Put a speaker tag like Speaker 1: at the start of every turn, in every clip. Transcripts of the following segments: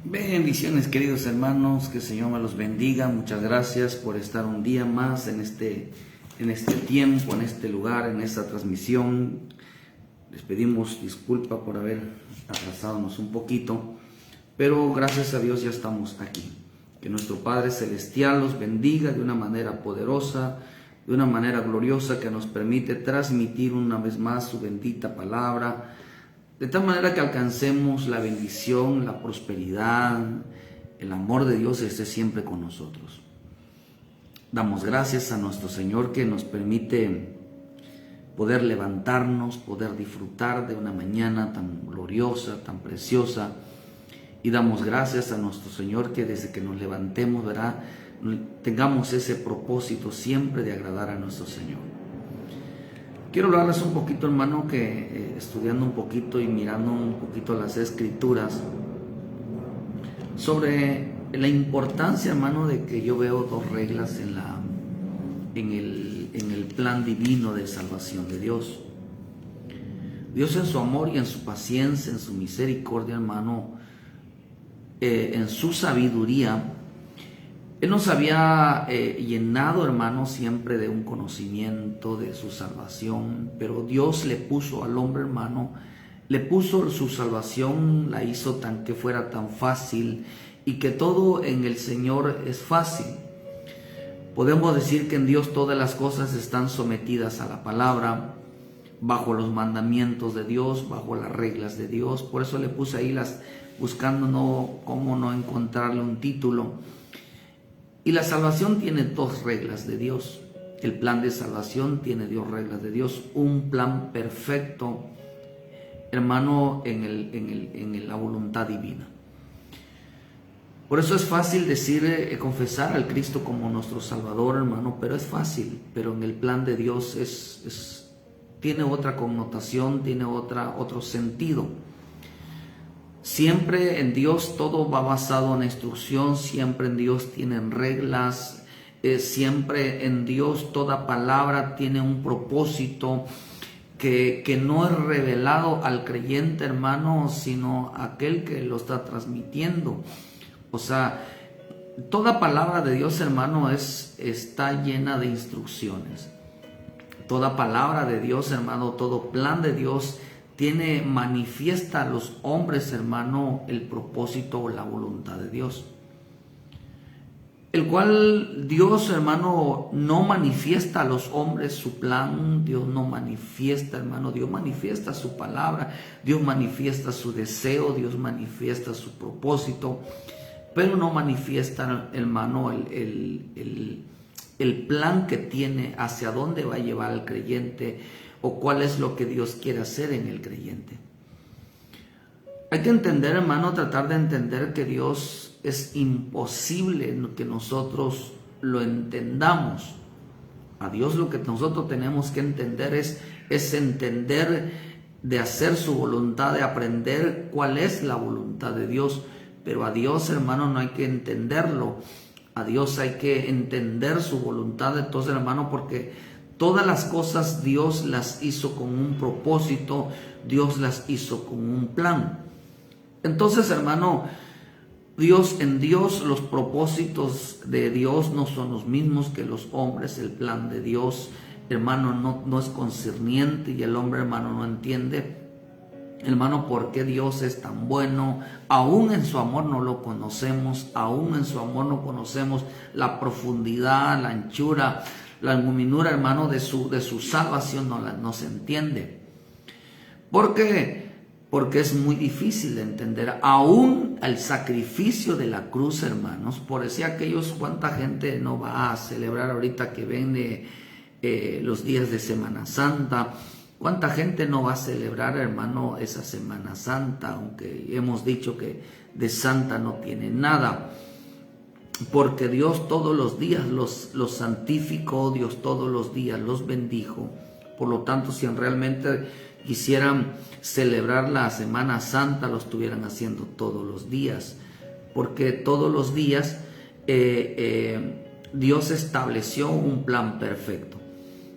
Speaker 1: Bendiciones, queridos hermanos, que el Señor me los bendiga. Muchas gracias por estar un día más en este tiempo, en este lugar, en esta transmisión. Les pedimos disculpa por haber atrasadonos un poquito, pero gracias a Dios ya estamos aquí. Que nuestro Padre Celestial los bendiga de una manera poderosa, de una manera gloriosa, que nos permite transmitir una vez más su bendita palabra, de tal manera que alcancemos la bendición, la prosperidad, el amor de Dios esté siempre con nosotros. Damos gracias a nuestro Señor que nos permite poder levantarnos, poder disfrutar de una mañana tan gloriosa, tan preciosa. Y damos gracias a nuestro Señor que desde que nos levantemos, ¿verdad?, tengamos ese propósito siempre de agradar a nuestro Señor. Quiero hablarles un poquito, hermano, que estudiando un poquito y mirando un poquito las Escrituras, sobre la importancia, hermano, de que yo veo dos reglas en el plan divino de salvación de Dios. Dios en su amor y en su paciencia, en su misericordia, hermano, en su sabiduría, Él nos había llenado, hermano, siempre de un conocimiento de su salvación, pero Dios le puso al hombre, hermano, le puso su salvación, la hizo tan que fuera tan fácil, y que todo en el Señor es fácil. Podemos decir que en Dios todas las cosas están sometidas a la palabra, bajo los mandamientos de Dios, bajo las reglas de Dios. Por eso le puse ahí buscando cómo no encontrarle un título. Y la salvación tiene dos reglas de Dios. El plan de salvación tiene dos reglas de Dios. Un plan perfecto, hermano, en la voluntad divina. Por eso es fácil decir, confesar al Cristo como nuestro Salvador, hermano, pero es fácil. Pero en el plan de Dios tiene otra connotación, tiene otro sentido. Siempre en Dios todo va basado en instrucción, siempre en Dios tienen reglas, siempre en Dios toda palabra tiene un propósito que no es revelado al creyente, hermano, sino a aquel que lo está transmitiendo. O sea, toda palabra de Dios, hermano, está llena de instrucciones. Toda palabra de Dios, hermano, todo plan de Dios manifiesta a los hombres, hermano, el propósito o la voluntad de Dios. El cual Dios, hermano, no manifiesta a los hombres su plan. Dios no manifiesta, hermano, Dios manifiesta su palabra, Dios manifiesta su deseo, Dios manifiesta su propósito, pero no manifiesta, hermano, el plan que tiene, hacia dónde va a llevar al creyente, o cuál es lo que Dios quiere hacer en el creyente. Hay que entender, hermano, tratar de entender que Dios es imposible que nosotros lo entendamos. A Dios lo que nosotros tenemos que entender es entender de hacer su voluntad, de aprender cuál es la voluntad de Dios. Pero a Dios, hermano, no hay que entenderlo. A Dios hay que entender su voluntad. Entonces, hermano, porque todas las cosas Dios las hizo con un propósito, Dios las hizo con un plan. Entonces, hermano, en Dios los propósitos de Dios no son los mismos que los hombres. El plan de Dios, hermano, no es concerniente, y el hombre, hermano, no entiende, hermano, por qué Dios es tan bueno. Aún en su amor no lo conocemos, aún en su amor no conocemos la profundidad, la anchura, la albuminura, hermano, de su salvación no se entiende. ¿Por qué? Porque es muy difícil de entender. Aún el sacrificio de la cruz, hermanos, por decir aquellos, cuánta gente no va a celebrar ahorita que viene los días de Semana Santa. ¿Cuánta gente no va a celebrar, hermano, esa Semana Santa? Aunque hemos dicho que de santa no tiene nada. Porque Dios todos los días los santificó, Dios todos los días los bendijo. Por lo tanto, si realmente quisieran celebrar la Semana Santa, lo estuvieran haciendo todos los días. Porque todos los días Dios estableció un plan perfecto.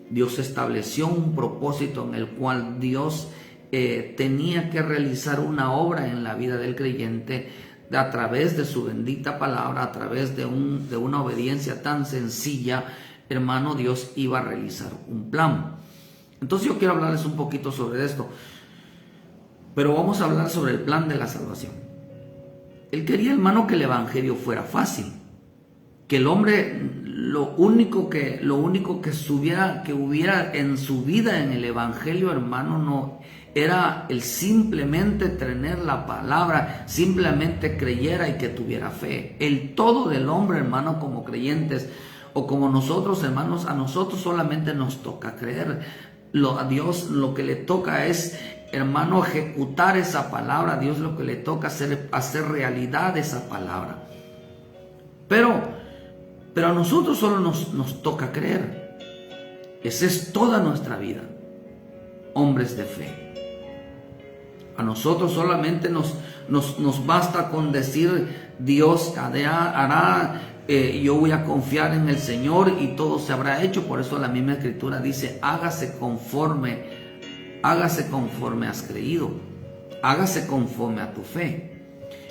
Speaker 1: Dios estableció un propósito en el cual Dios tenía que realizar una obra en la vida del creyente, a través de su bendita palabra, a través de una obediencia tan sencilla, hermano, Dios iba a realizar un plan. Entonces yo quiero hablarles un poquito sobre esto, pero vamos a hablar sobre el plan de la salvación. Él quería, hermano, que el evangelio fuera fácil, que el hombre lo único que hubiera en su vida en el evangelio, hermano, no era el simplemente tener la palabra, simplemente creyera y que tuviera fe. El todo del hombre, hermano, como creyentes o como nosotros, hermanos, a nosotros solamente nos toca creer. A Dios lo que le toca es, hermano, ejecutar esa palabra. A Dios lo que le toca hacer realidad esa palabra. Pero a nosotros solo nos toca creer. Esa es toda nuestra vida, hombres de fe. A nosotros solamente nos basta con decir: Dios hará, yo voy a confiar en el Señor y todo se habrá hecho. Por eso la misma Escritura dice: hágase conforme has creído, hágase conforme a tu fe.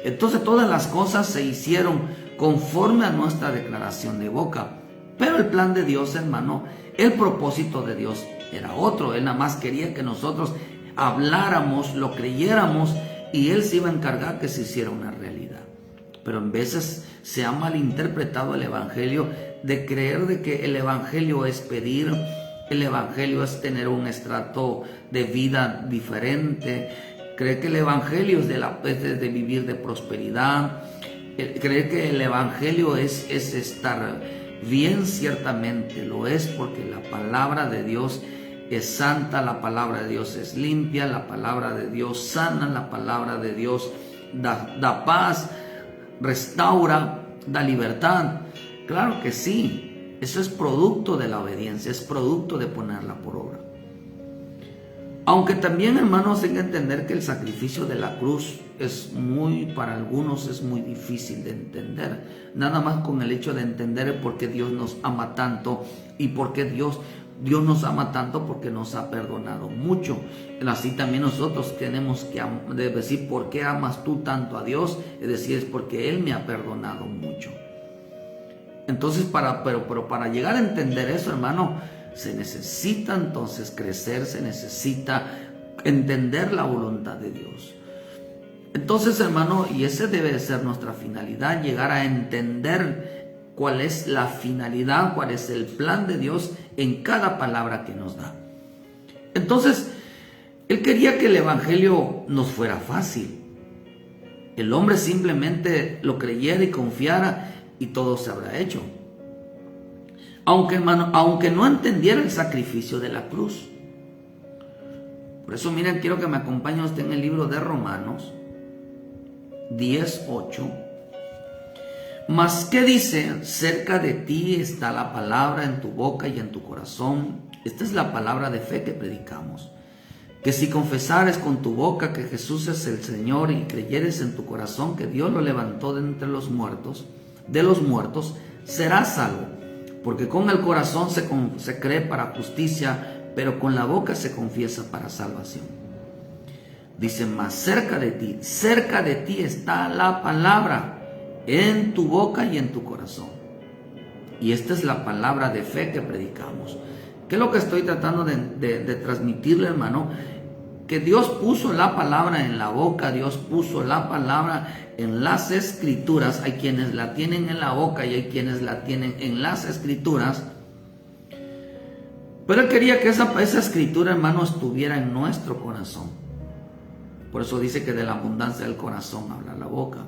Speaker 1: Entonces todas las cosas se hicieron conforme a nuestra declaración de boca. Pero el plan de Dios, hermano, el propósito de Dios era otro. Él nada más quería que nosotros habláramos, lo creyéramos, y Él se iba a encargar que se hiciera una realidad. Pero en veces se ha malinterpretado el evangelio, de creer de que el evangelio es pedir, el evangelio es tener un estrato de vida diferente, cree que el evangelio es de vivir de prosperidad, cree que el evangelio es estar bien. Ciertamente lo es, porque la palabra de Dios es santa, la palabra de Dios es limpia, la palabra de Dios sana, la palabra de Dios da paz, restaura, da libertad. Claro que sí, eso es producto de la obediencia, es producto de ponerla por obra. Aunque también, hermanos, hay que entender que el sacrificio de la cruz para algunos es muy difícil de entender. Nada más con el hecho de entender por qué Dios nos ama tanto y por qué Dios nos ama tanto, porque nos ha perdonado mucho. Así también nosotros tenemos que decir: ¿por qué amas tú tanto a Dios? Es decir, es porque Él me ha perdonado mucho. Entonces, pero para llegar a entender eso, hermano, se necesita entonces crecer, se necesita entender la voluntad de Dios. Entonces, hermano, y ese debe de ser nuestra finalidad, llegar a entender cuál es la finalidad, cuál es el plan de Dios en cada palabra que nos da. Entonces, Él quería que el evangelio nos fuera fácil. El hombre simplemente lo creyera y confiara y todo se habrá hecho. Aunque no entendiera el sacrificio de la cruz. Por eso, miren, quiero que me acompañen usted en el libro de Romanos 10:8. Mas, ¿qué dice? Cerca de ti está la palabra, en tu boca y en tu corazón. Esta es la palabra de fe que predicamos. Que si confesares con tu boca que Jesús es el Señor y creyeres en tu corazón que Dios lo levantó de entre los muertos, serás salvo. Porque con el corazón se cree para justicia, pero con la boca se confiesa para salvación. Dice: más cerca de ti está la palabra, en tu boca y en tu corazón. Y esta es la palabra de fe que predicamos. ¿Qué es lo que estoy tratando de transmitirle, hermano? Que Dios puso la palabra en la boca, Dios puso la palabra en las escrituras. Hay quienes la tienen en la boca y hay quienes la tienen en las escrituras. Pero Él quería que esa escritura, hermano, estuviera en nuestro corazón. Por eso dice que de la abundancia del corazón habla la boca.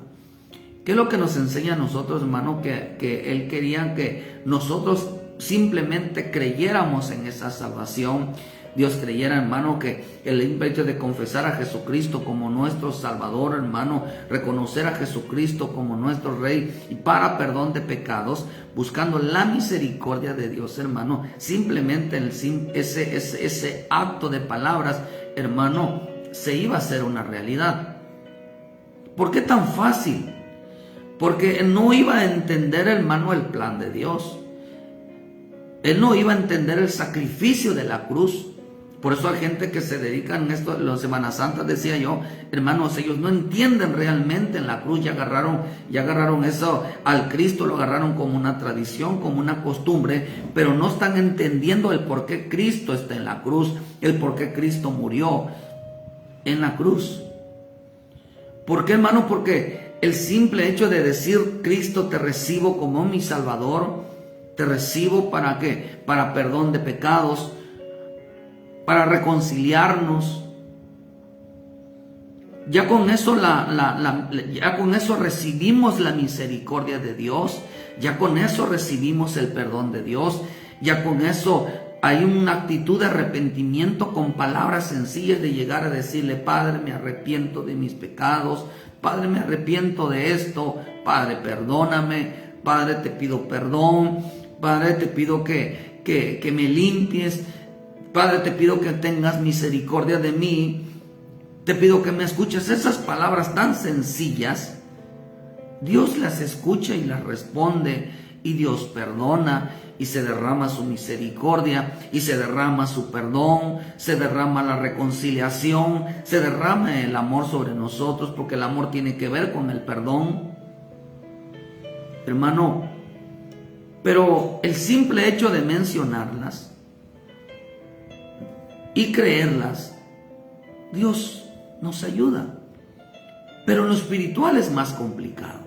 Speaker 1: ¿Qué es lo que nos enseña a nosotros, hermano? Que Él quería que nosotros simplemente creyéramos en esa salvación. Dios creyera, hermano, que el hecho de confesar a Jesucristo como nuestro Salvador, hermano, reconocer a Jesucristo como nuestro Rey y para perdón de pecados, buscando la misericordia de Dios, hermano, simplemente ese acto de palabras, hermano, se iba a hacer una realidad. ¿Por qué tan fácil? Porque no iba a entender, hermano, el plan de Dios. Él no iba a entender el sacrificio de la cruz. Por eso hay gente que se dedica en esto, las Semanas Santas, decía yo, hermanos, ellos no entienden realmente en la cruz, ya agarraron eso al Cristo, lo agarraron como una tradición, como una costumbre, pero no están entendiendo el por qué Cristo está en la cruz, el por qué Cristo murió en la cruz. ¿Por qué, hermano? Porque el simple hecho de decir, Cristo, te recibo como mi Salvador, te recibo ¿para qué? Para perdón de pecados, para reconciliarnos. Ya con eso ya con eso recibimos la misericordia de Dios, ya con eso recibimos el perdón de Dios, ya con eso hay una actitud de arrepentimiento con palabras sencillas de llegar a decirle, Padre, me arrepiento de mis pecados, Padre, me arrepiento de esto, Padre, perdóname, Padre, te pido perdón, Padre, te pido que me limpies, Padre, te pido que tengas misericordia de mí, te pido que me escuches. Esas palabras tan sencillas, Dios las escucha y las responde, y Dios perdona, y se derrama su misericordia, y se derrama su perdón, se derrama la reconciliación, se derrama el amor sobre nosotros, porque el amor tiene que ver con el perdón, hermano. Pero el simple hecho de mencionarlas y creerlas, Dios nos ayuda. Pero en lo espiritual es más complicado.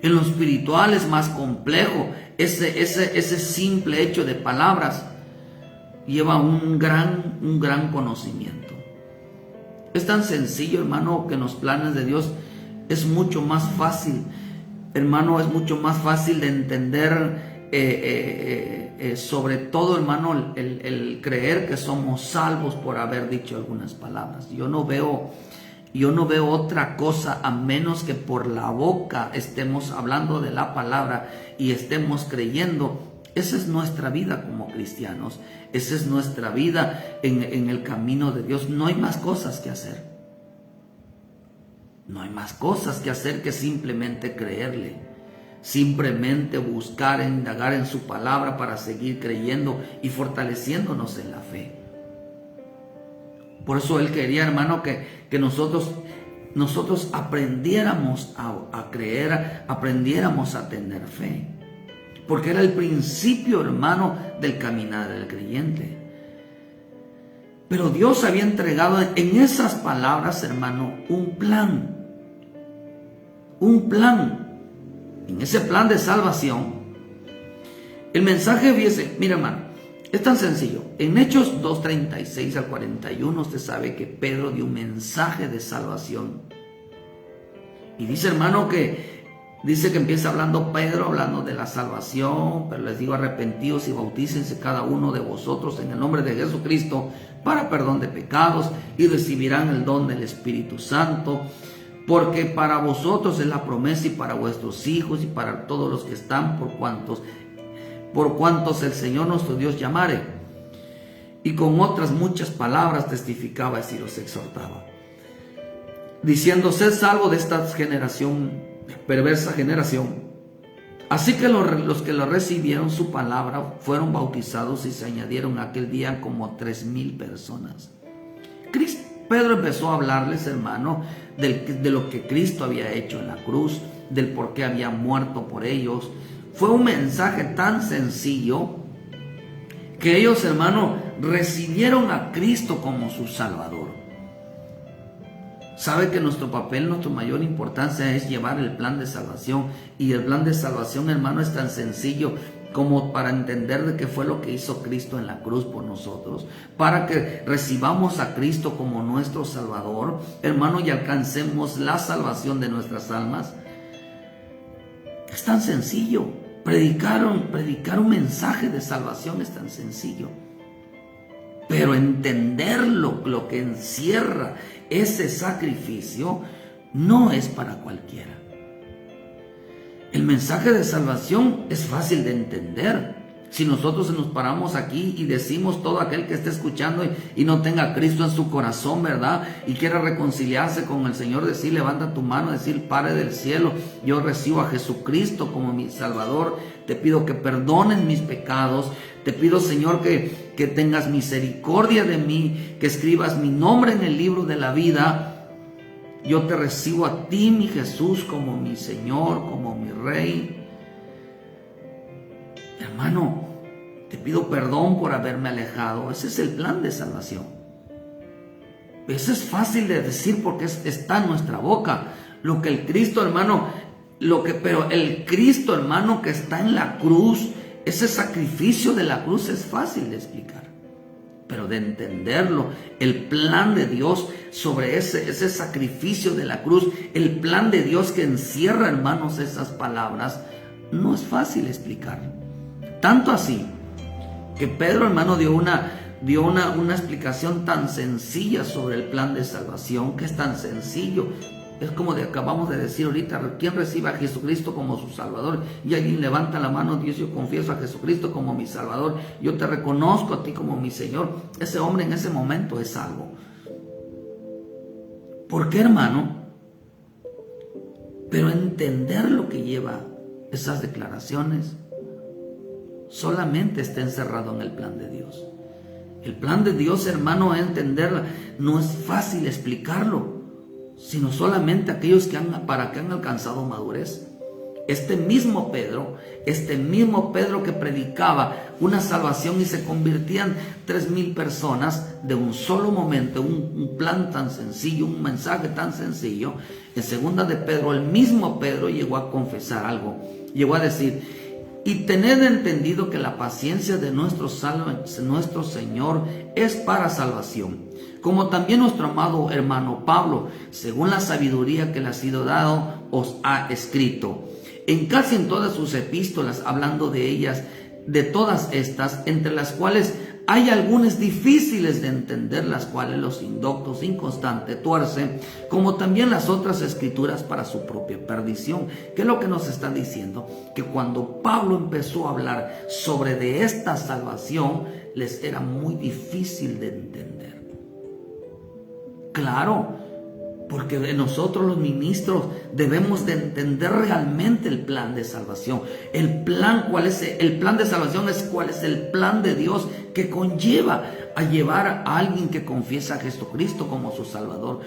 Speaker 1: En lo espiritual es más complejo. Ese simple hecho de palabras lleva un gran conocimiento. Es tan sencillo, hermano, que en los planes de Dios es mucho más fácil, hermano, es mucho más fácil de entender. Sobre todo, hermano, el creer que somos salvos por haber dicho algunas palabras. Yo no veo otra cosa a menos que por la boca estemos hablando de la palabra y estemos creyendo. Esa es nuestra vida como cristianos, esa es nuestra vida en el camino de Dios. No hay más cosas que hacer. No hay más cosas que hacer que simplemente creerle. Simplemente buscar, indagar en su palabra para seguir creyendo y fortaleciéndonos en la fe. Por eso Él quería, hermano, que nosotros aprendiéramos a creer, aprendiéramos a tener fe. Porque era el principio, hermano, del caminar del creyente. Pero Dios había entregado en esas palabras, hermano, un plan. Un plan. En ese plan de salvación, el mensaje viese, mira, hermano, es tan sencillo. En Hechos 2:36 al 41, usted sabe que Pedro dio un mensaje de salvación. Y dice, hermano, que empieza hablando Pedro, hablando de la salvación, pero les digo, arrepentíos y bautícense cada uno de vosotros en el nombre de Jesucristo para perdón de pecados y recibirán el don del Espíritu Santo. Porque para vosotros es la promesa y para vuestros hijos y para todos los que están por cuantos el Señor nuestro Dios llamare. Y con otras muchas palabras testificaba y los exhortaba, diciendo, sed salvo de esta generación, perversa generación. Así que los que lo recibieron su palabra fueron bautizados y se añadieron aquel día como 3,000 personas. Pedro empezó a hablarles, hermano, de lo que Cristo había hecho en la cruz, del por qué había muerto por ellos. Fue un mensaje tan sencillo que ellos, hermano, recibieron a Cristo como su Salvador. Sabe que nuestro papel, nuestra mayor importancia es llevar el plan de salvación. Y el plan de salvación, hermano, es tan sencillo como para entender de qué fue lo que hizo Cristo en la cruz por nosotros, para que recibamos a Cristo como nuestro Salvador, hermano, y alcancemos la salvación de nuestras almas. Es tan sencillo. Predicar un mensaje de salvación es tan sencillo. Pero entender lo que encierra ese sacrificio no es para cualquiera. El mensaje de salvación es fácil de entender. Si nosotros nos paramos aquí y decimos, todo aquel que esté escuchando y no tenga a Cristo en su corazón, ¿verdad? Y quiera reconciliarse con el Señor, decir, levanta tu mano, decir, Padre del cielo, yo recibo a Jesucristo como mi Salvador. Te pido que perdones mis pecados. Te pido, Señor, que que tengas misericordia de mí, que escribas mi nombre en el libro de la vida. Yo te recibo a ti, mi Jesús, como mi Señor, como mi Rey. Hermano, te pido perdón por haberme alejado. Ese es el plan de salvación. Eso es fácil de decir porque está en nuestra boca. Lo que el Cristo, hermano, pero el Cristo, hermano, que está en la cruz, ese sacrificio de la cruz es fácil de explicar. Pero de entenderlo, el plan de Dios sobre ese sacrificio de la cruz, el plan de Dios que encierra, hermanos, esas palabras, no es fácil explicar. Tanto así que Pedro, hermano, dio una explicación tan sencilla sobre el plan de salvación, que es tan sencillo. Es como acabamos de decir ahorita, ¿quién recibe a Jesucristo como su Salvador? Y alguien levanta la mano, Dios, yo confieso a Jesucristo como mi Salvador, yo te reconozco a ti como mi Señor. Ese hombre en ese momento es salvo. ¿Por qué, hermano? Pero entender lo que lleva esas declaraciones solamente está encerrado en el plan de Dios. El plan de Dios, hermano, entenderla no es fácil explicarlo, sino solamente aquellos que han alcanzado madurez. Este mismo Pedro que predicaba una salvación y se convertían 3,000 personas de un solo momento, un plan tan sencillo, un mensaje tan sencillo. En segunda de Pedro, el mismo Pedro llegó a confesar algo, llegó a decir: y tened entendido que la paciencia de nuestro Señor es para salvación, como también nuestro amado hermano Pablo, según la sabiduría que le ha sido dado, os ha escrito. En casi en todas sus epístolas, hablando de ellas, de todas estas, entre las cuales hay algunas difíciles de entender, las cuales los indoctos inconstantes tuercen, como también las otras escrituras para su propia perdición. ¿Qué es lo que nos está diciendo? Que cuando Pablo empezó a hablar sobre de esta salvación, les era muy difícil de entender. Claro, porque nosotros los ministros debemos de entender realmente el plan de salvación. El plan, ¿cuál es? El plan de salvación es cuál es el plan de Dios que conlleva a llevar a alguien que confiesa a Jesucristo como su Salvador.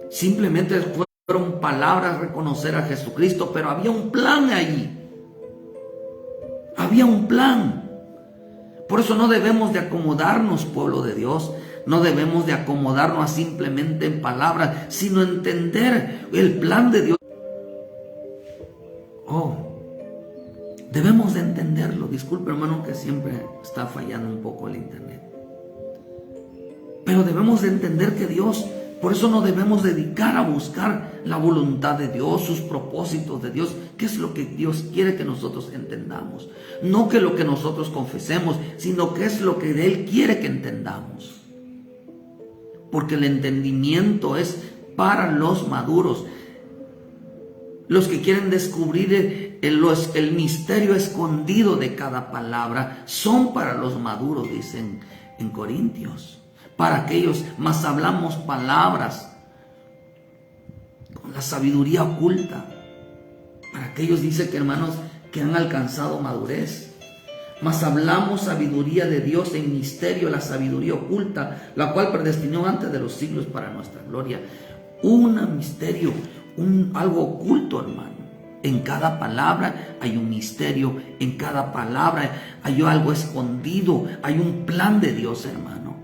Speaker 1: Simplemente fueron palabras reconocer a Jesucristo, pero había un plan allí. Había un plan. Por eso no debemos de acomodarnos, pueblo de Dios. No debemos de acomodarnos simplemente en palabras, sino entender el plan de Dios. Debemos de entenderlo. Disculpe, hermano, que siempre está fallando un poco el internet. Pero debemos de entender que Dios, por eso nos debemos dedicar a buscar la voluntad de Dios, sus propósitos de Dios, qué es lo que Dios quiere que nosotros entendamos. No que lo que nosotros confesemos, sino qué es lo que Él quiere que entendamos. Porque el entendimiento es para los maduros, los que quieren descubrir el misterio escondido de cada palabra. Son para los maduros, dicen en Corintios. Para aquellos, más hablamos palabras con la sabiduría oculta. Para aquellos, dice que hermanos, que han alcanzado madurez. Mas hablamos sabiduría de Dios en misterio, la sabiduría oculta, la cual predestinó antes de los siglos para nuestra gloria. Un misterio, algo oculto, hermano. En cada palabra hay un misterio, en cada palabra hay algo escondido, hay un plan de Dios, hermano.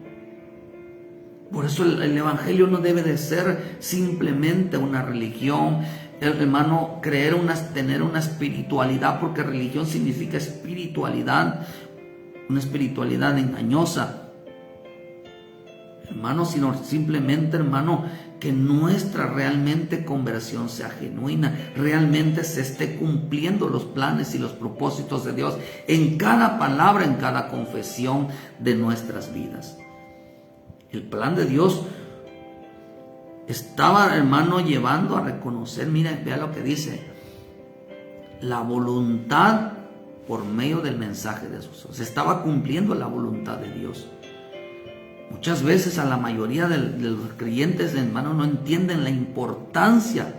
Speaker 1: Por eso el evangelio no debe de ser simplemente una religión, hermano, tener una espiritualidad, porque religión significa espiritualidad, una espiritualidad engañosa, hermano, sino simplemente, hermano, que nuestra realmente conversión sea genuina, realmente se esté cumpliendo los planes y los propósitos de Dios en cada palabra, en cada confesión de nuestras vidas. El plan de Dios estaba, hermano, llevando a reconocer, mira, vea lo que dice, la voluntad por medio del mensaje de Jesús. Se estaba cumpliendo la voluntad de Dios. Muchas veces a la mayoría de los creyentes, hermano, no entienden la importancia,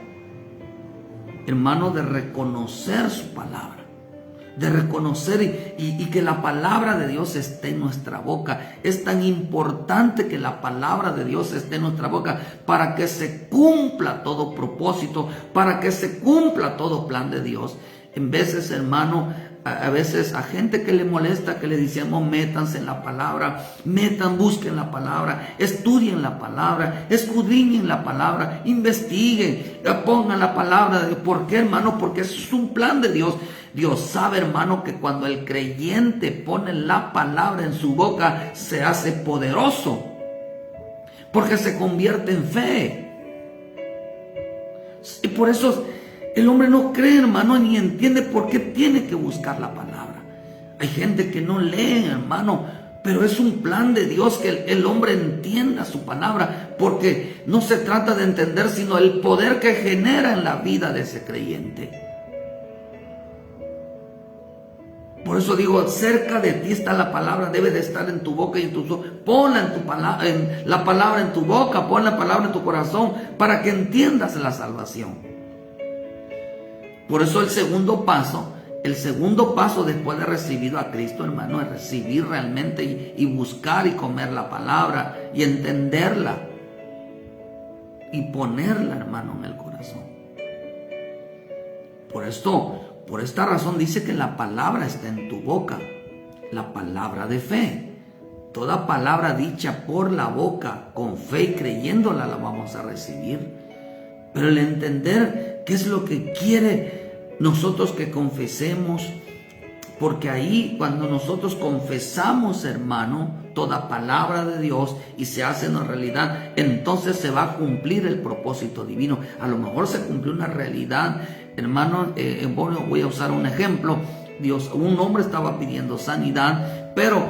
Speaker 1: hermano, de reconocer su palabra. de reconocer y que la palabra de Dios esté en nuestra boca. Es tan importante que la palabra de Dios esté en nuestra boca para que se cumpla todo propósito, para que se cumpla todo plan de Dios. En veces, hermano, a veces a gente que le molesta que le decimos métanse en la palabra, busquen la palabra, estudien la palabra, escudriñen la palabra, investiguen, pongan la palabra. ¿Por qué, hermano? Porque eso es un plan de Dios. Dios sabe, hermano, que cuando el creyente pone la palabra en su boca, se hace poderoso, porque se convierte en fe. Y por eso el hombre no cree, hermano, ni entiende por qué tiene que buscar la palabra. Hay gente que no lee, hermano, pero es un plan de Dios que el hombre entienda su palabra, porque no se trata de entender, sino el poder que genera en la vida de ese creyente. Por eso digo, cerca de ti está la palabra, debe de estar en tu boca y en tus ojos. Ponla en la palabra en tu boca, pon la palabra en tu corazón, para que entiendas la salvación. Por eso el segundo paso después de recibido a Cristo, hermano, es recibir realmente y buscar y comer la palabra y entenderla y ponerla, hermano, en el corazón. Por esta razón dice que la palabra está en tu boca, la palabra de fe. Toda palabra dicha por la boca, con fe y creyéndola, la vamos a recibir. Pero el entender qué es lo que quiere nosotros que confesemos, porque ahí cuando nosotros confesamos, hermano, toda palabra de Dios y se hace una realidad, entonces se va a cumplir el propósito divino. A lo mejor se cumplió una realidad, hermano. Voy a usar un ejemplo. Un hombre estaba pidiendo sanidad, pero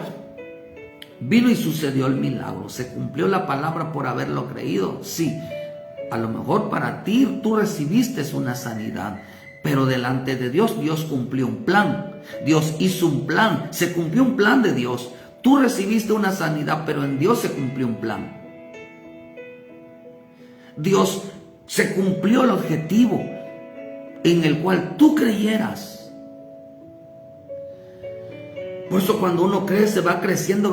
Speaker 1: vino y sucedió el milagro. ¿Se cumplió la palabra por haberlo creído? Sí. A lo mejor para ti tú recibiste una sanidad, pero delante de Dios, Dios cumplió un plan. Dios hizo un plan, se cumplió un plan de Dios. Tú recibiste una sanidad, pero en Dios se cumplió un plan. Dios se cumplió el objetivo en el cual tú creyeras. Por eso cuando uno cree, se va creciendo,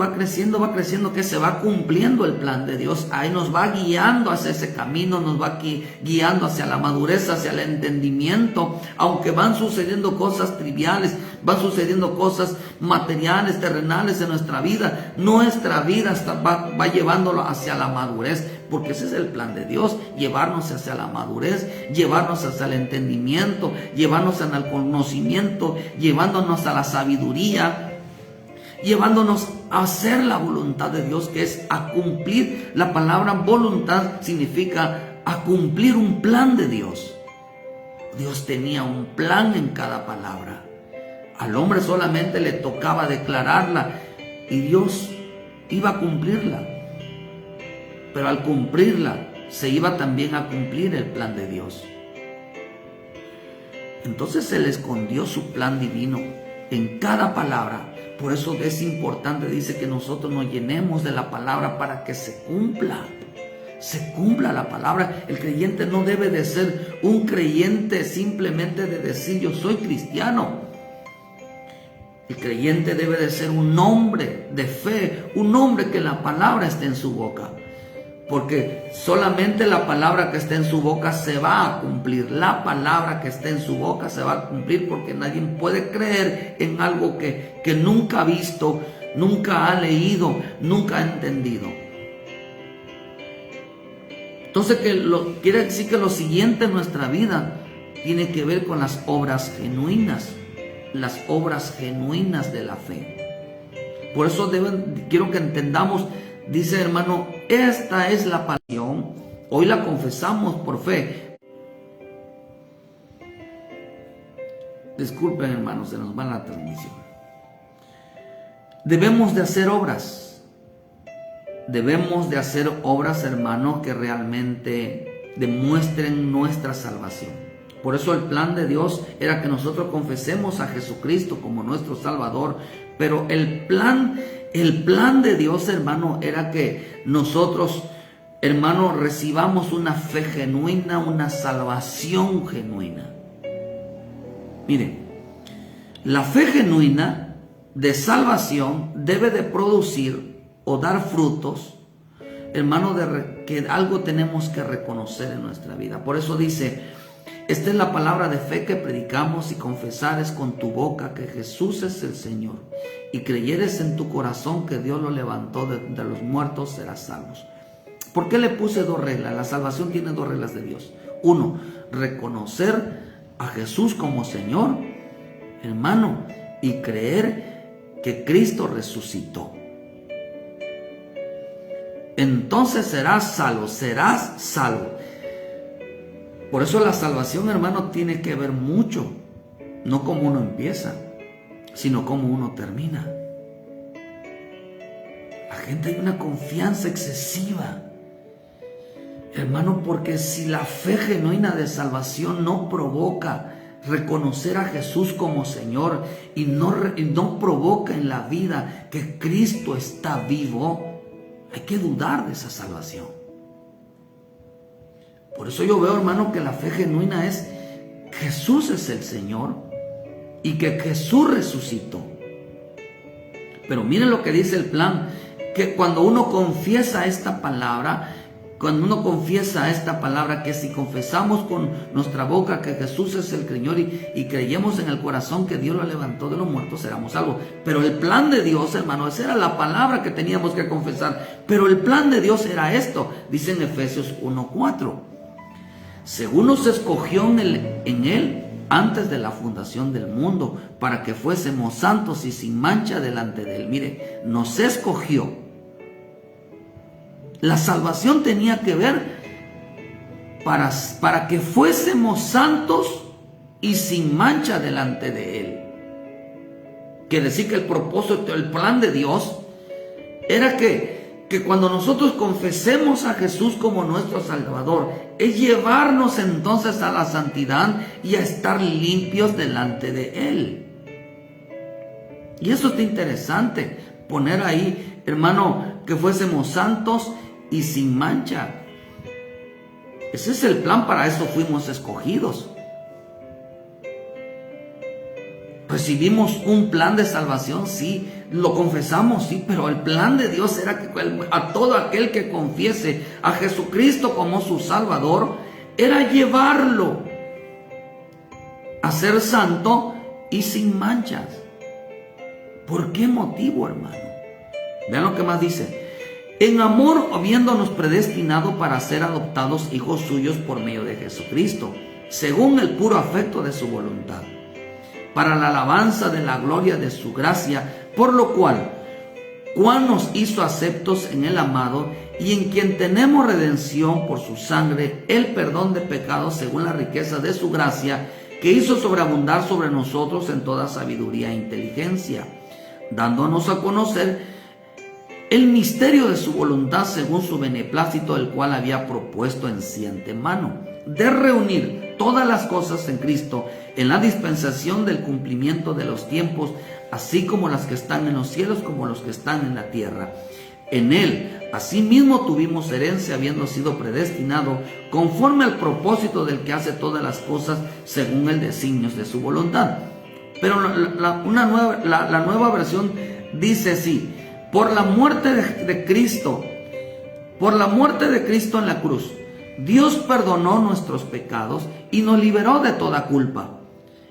Speaker 1: que se va cumpliendo el plan de Dios. Ahí nos va guiando hacia ese camino, nos va guiando hacia la madurez, hacia el entendimiento. Aunque van sucediendo cosas triviales, van sucediendo cosas materiales, terrenales en nuestra vida va llevándolo hacia la madurez. Porque ese es el plan de Dios, llevarnos hacia la madurez, llevarnos hacia el entendimiento, llevarnos al conocimiento, llevándonos a la sabiduría, llevándonos a hacer la voluntad de Dios, que es a cumplir. La palabra voluntad significa a cumplir un plan de Dios. Dios tenía un plan en cada palabra. Al hombre solamente le tocaba declararla y Dios iba a cumplirla. Pero al cumplirla, se iba también a cumplir el plan de Dios. Entonces se le escondió su plan divino en cada palabra. Por eso es importante, dice, que nosotros nos llenemos de la palabra para que se cumpla la palabra. El creyente no debe de ser un creyente simplemente de decir yo soy cristiano. El creyente debe de ser un hombre de fe, un hombre que la palabra esté en su boca. Porque solamente la palabra que está en su boca se va a cumplir. La palabra que está en su boca se va a cumplir, porque nadie puede creer en algo que nunca ha visto, nunca ha leído, nunca ha entendido. Entonces quiere decir que lo siguiente en nuestra vida tiene que ver con las obras genuinas de la fe. Por eso quiero que entendamos. Dice, hermano, esta es la pasión. Hoy la confesamos por fe. Disculpen, hermanos, se nos va la transmisión. Debemos de hacer obras. Debemos de hacer obras, hermanos, que realmente demuestren nuestra salvación. Por eso el plan de Dios era que nosotros confesemos a Jesucristo como nuestro Salvador. Pero el plan de Dios, hermano, era que nosotros, hermano, recibamos una fe genuina, una salvación genuina. Miren, La fe genuina de salvación debe de producir o dar frutos, hermano, que algo tenemos que reconocer en nuestra vida. Por eso dice, esta es la palabra de fe que predicamos: y confesares con tu boca que Jesús es el Señor, y creyeres en tu corazón que Dios lo levantó de los muertos, serás salvos. ¿Por qué le puse dos reglas? La salvación tiene dos reglas de Dios. Uno, reconocer a Jesús como Señor, hermano, y creer que Cristo resucitó. Entonces serás salvo, serás salvo. Por eso la salvación, hermano, tiene que ver mucho, no cómo uno empieza, sino cómo uno termina. La gente hay una confianza excesiva, hermano, porque si la fe genuina de salvación no provoca reconocer a Jesús como Señor y no provoca en la vida que Cristo está vivo, hay que dudar de esa salvación. Por eso yo veo, hermano, que la fe genuina es: Jesús es el Señor y que Jesús resucitó. Pero miren lo que dice el plan, que cuando uno confiesa esta palabra, que si confesamos con nuestra boca que Jesús es el Señor y creyemos en el corazón que Dios lo levantó de los muertos, seremos salvos. Pero el plan de Dios, hermano, esa era la palabra que teníamos que confesar. Pero el plan de Dios era esto, dice en Efesios 1:4. Según nos escogió en Él antes de la fundación del mundo, para que fuésemos santos y sin mancha delante de Él. Mire, nos escogió. La salvación tenía que ver para que fuésemos santos y sin mancha delante de Él. Quiere decir que el propósito, el plan de Dios era que cuando nosotros confesemos a Jesús como nuestro Salvador, es llevarnos entonces a la santidad y a estar limpios delante de Él. Y eso está interesante, poner ahí, hermano, que fuésemos santos y sin mancha. Ese es el plan, para eso fuimos escogidos. Recibimos un plan de salvación, sí, lo confesamos, sí, pero el plan de Dios era que a todo aquel que confiese a Jesucristo como su Salvador, era llevarlo a ser santo y sin manchas. ¿Por qué motivo, hermano? Vean lo que más dice: en amor, habiéndonos predestinado para ser adoptados hijos suyos por medio de Jesucristo, según el puro afecto de su voluntad, para la alabanza de la gloria de su gracia, por lo cual, cuán nos hizo aceptos en el amado, y en quien tenemos redención por su sangre, el perdón de pecados según la riqueza de su gracia, que hizo sobreabundar sobre nosotros en toda sabiduría e inteligencia, dándonos a conocer el misterio de su voluntad según su beneplácito, el cual había propuesto en sí antemano, de reunir todas las cosas en Cristo, en la dispensación del cumplimiento de los tiempos, así como las que están en los cielos como los que están en la tierra. En Él, asimismo, tuvimos herencia, habiendo sido predestinado conforme al propósito del que hace todas las cosas según el designio de su voluntad. Pero la nueva versión dice así: por la muerte de Cristo en la cruz, Dios perdonó nuestros pecados y nos liberó de toda culpa.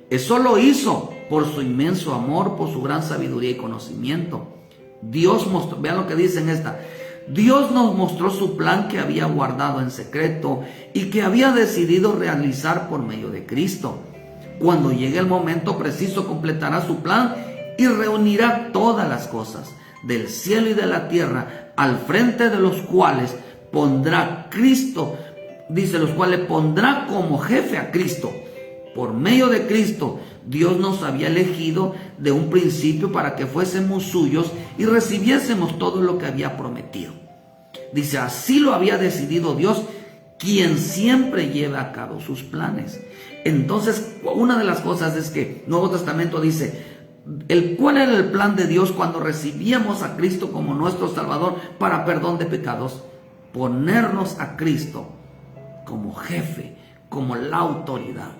Speaker 1: Eso lo hizo por su inmenso amor, por su gran sabiduría y conocimiento. Dios mostró, vean lo que dice en esta: Dios nos mostró su plan que había guardado en secreto y que había decidido realizar por medio de Cristo. Cuando llegue el momento preciso, completará su plan y reunirá todas las cosas del cielo y de la tierra, al frente de los cuales pondrá Cristo, dice, los cuales pondrá como jefe a Cristo. Por medio de Cristo, Dios nos había elegido de un principio para que fuésemos suyos y recibiésemos todo lo que había prometido. Dice, así lo había decidido Dios, quien siempre lleva a cabo sus planes. Entonces, una de las cosas es que el Nuevo Testamento dice, ¿cuál era el plan de Dios cuando recibíamos a Cristo como nuestro Salvador para perdón de pecados? Ponernos a Cristo como jefe, como la autoridad.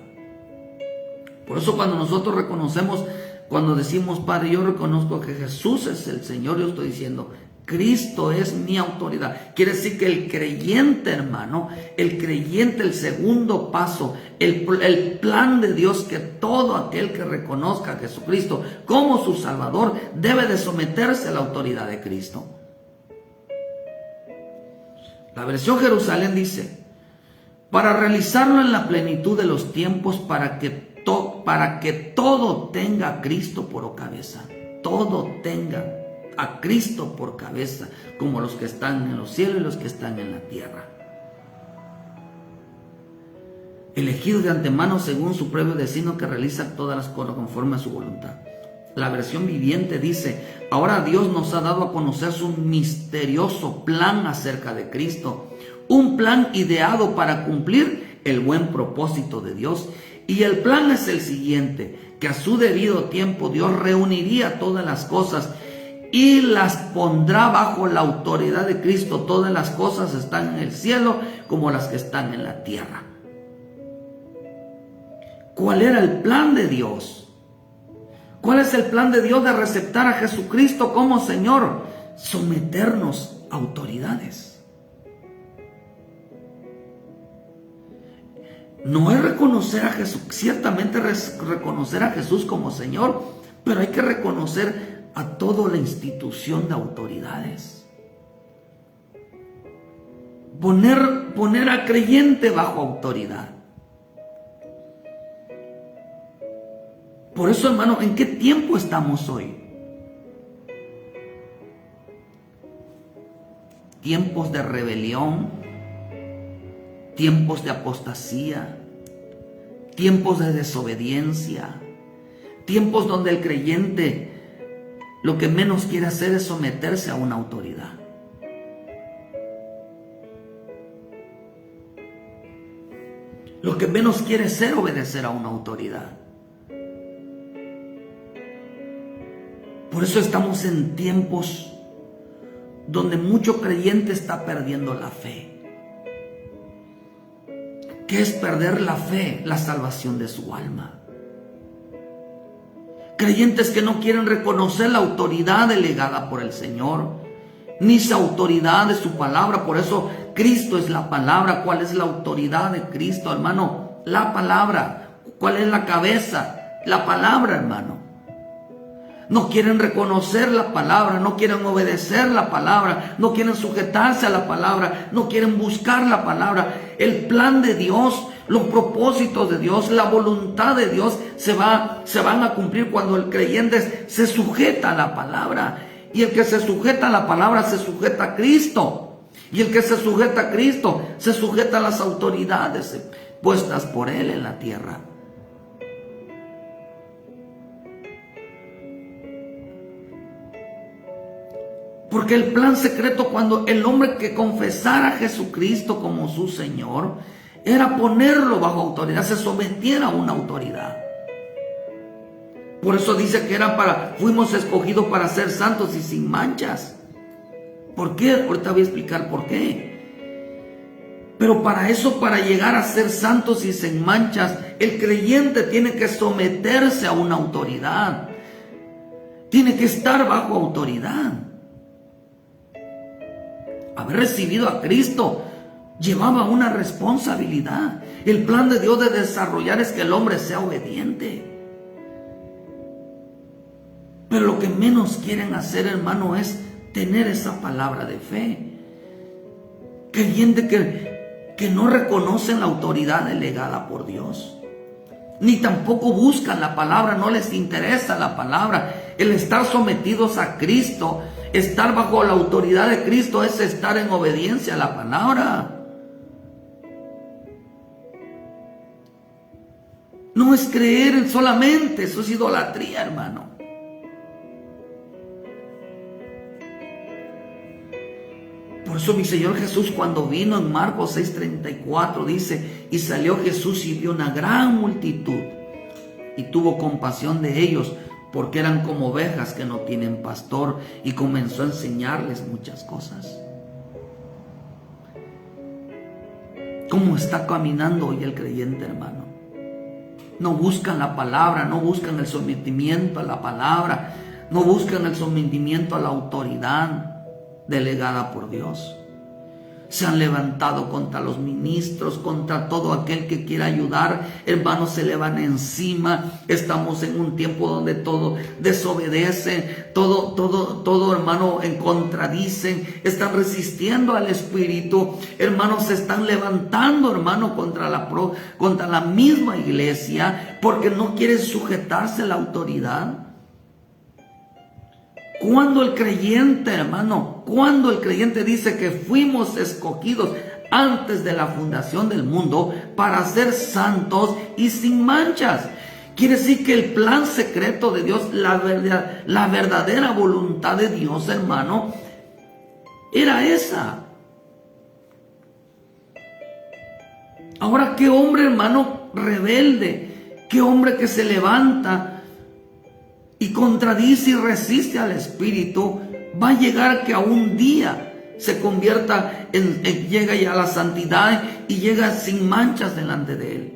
Speaker 1: Por eso cuando nosotros reconocemos Cuando decimos, Padre, yo reconozco que Jesús es el Señor, yo estoy diciendo, Cristo es mi autoridad. Quiere decir que el creyente, hermano, el creyente, el segundo paso, el plan de Dios, que todo aquel que reconozca a Jesucristo como su Salvador debe de someterse a la autoridad de Cristo. La versión Jerusalén dice, para realizarlo en la plenitud de los tiempos, para que todo tenga a Cristo por cabeza, todo tenga a Cristo por cabeza, como los que están en los cielos y los que están en la tierra. Elegido de antemano según su previo destino, que realiza todas las cosas conforme a su voluntad. La versión viviente dice, ahora Dios nos ha dado a conocer su misterioso plan acerca de Cristo, un plan ideado para cumplir el buen propósito de Dios. Y el plan es el siguiente, que a su debido tiempo Dios reuniría todas las cosas y las pondrá bajo la autoridad de Cristo. Todas las cosas están en el cielo como las que están en la tierra. ¿Cuál era el plan de Dios? ¿Cuál es el plan de Dios de receptar a Jesucristo como Señor? Someternos a autoridades. No es reconocer a Jesús, ciertamente reconocer a Jesús como Señor, pero hay que reconocer a toda la institución de autoridades. Poner a creyente bajo autoridad. Por eso, hermano, ¿en qué tiempo estamos hoy? Tiempos de rebelión, tiempos de apostasía, tiempos de desobediencia, tiempos donde el creyente lo que menos quiere hacer es someterse a una autoridad. Lo que menos quiere es obedecer a una autoridad. Por eso estamos en tiempos donde mucho creyente está perdiendo la fe. ¿Qué es perder la fe? La salvación de su alma. Creyentes que no quieren reconocer la autoridad delegada por el Señor, ni su autoridad de su palabra. Por eso Cristo es la palabra. ¿Cuál es la autoridad de Cristo, hermano? La palabra. ¿Cuál es la cabeza? La palabra, hermano. No quieren reconocer la palabra, no quieren obedecer la palabra, no quieren sujetarse a la palabra, no quieren buscar la palabra. El plan de Dios, los propósitos de Dios, la voluntad de Dios se van a cumplir cuando el creyente se sujeta a la palabra. Y el que se sujeta a la palabra se sujeta a Cristo. Y el que se sujeta a Cristo se sujeta a las autoridades puestas por Él en la tierra. Porque el plan secreto, cuando el hombre que confesara a Jesucristo como su Señor, era ponerlo bajo autoridad, se sometiera a una autoridad. Por eso dice que fuimos escogidos para ser santos y sin manchas. ¿Por qué? Ahorita voy a explicar por qué. Pero para eso, para llegar a ser santos y sin manchas, el creyente tiene que someterse a una autoridad. Tiene que estar bajo autoridad. Haber recibido a Cristo llevaba una responsabilidad. El plan de Dios de desarrollar es que el hombre sea obediente. Pero lo que menos quieren hacer, hermano, es tener esa palabra de fe. Creyente que no reconocen la autoridad delegada por Dios, ni tampoco buscan la palabra, no les interesa la palabra. El estar sometidos a Cristo, estar bajo la autoridad de Cristo, es estar en obediencia a la palabra. No es creer solamente, eso es idolatría, hermano. Por eso mi Señor Jesús, cuando vino en Marcos 6:34, dice, y salió Jesús y vio una gran multitud y tuvo compasión de ellos, porque eran como ovejas que no tienen pastor, y comenzó a enseñarles muchas cosas. ¿Cómo está caminando hoy el creyente, hermano? no buscan la palabra, no buscan el sometimiento a la palabra, no buscan el sometimiento a la autoridad delegada por Dios. Se han levantado contra los ministros, contra todo aquel que quiera ayudar. Hermanos, se le van encima. Estamos en un tiempo donde todo desobedece, todo hermano contradicen, están resistiendo al Espíritu. Hermanos, se están levantando, hermano, contra la misma iglesia, porque no quieren sujetarse a la autoridad. Cuando el creyente, hermano, cuando el creyente dice que fuimos escogidos antes de la fundación del mundo para ser santos y sin manchas, quiere decir que el plan secreto de Dios, la verdadera voluntad de Dios, hermano, era esa. Ahora, qué hombre, hermano, rebelde, qué hombre que se levanta y contradice y resiste al Espíritu, va a llegar que a un día se convierta llega ya a la santidad y llega sin manchas delante de Él.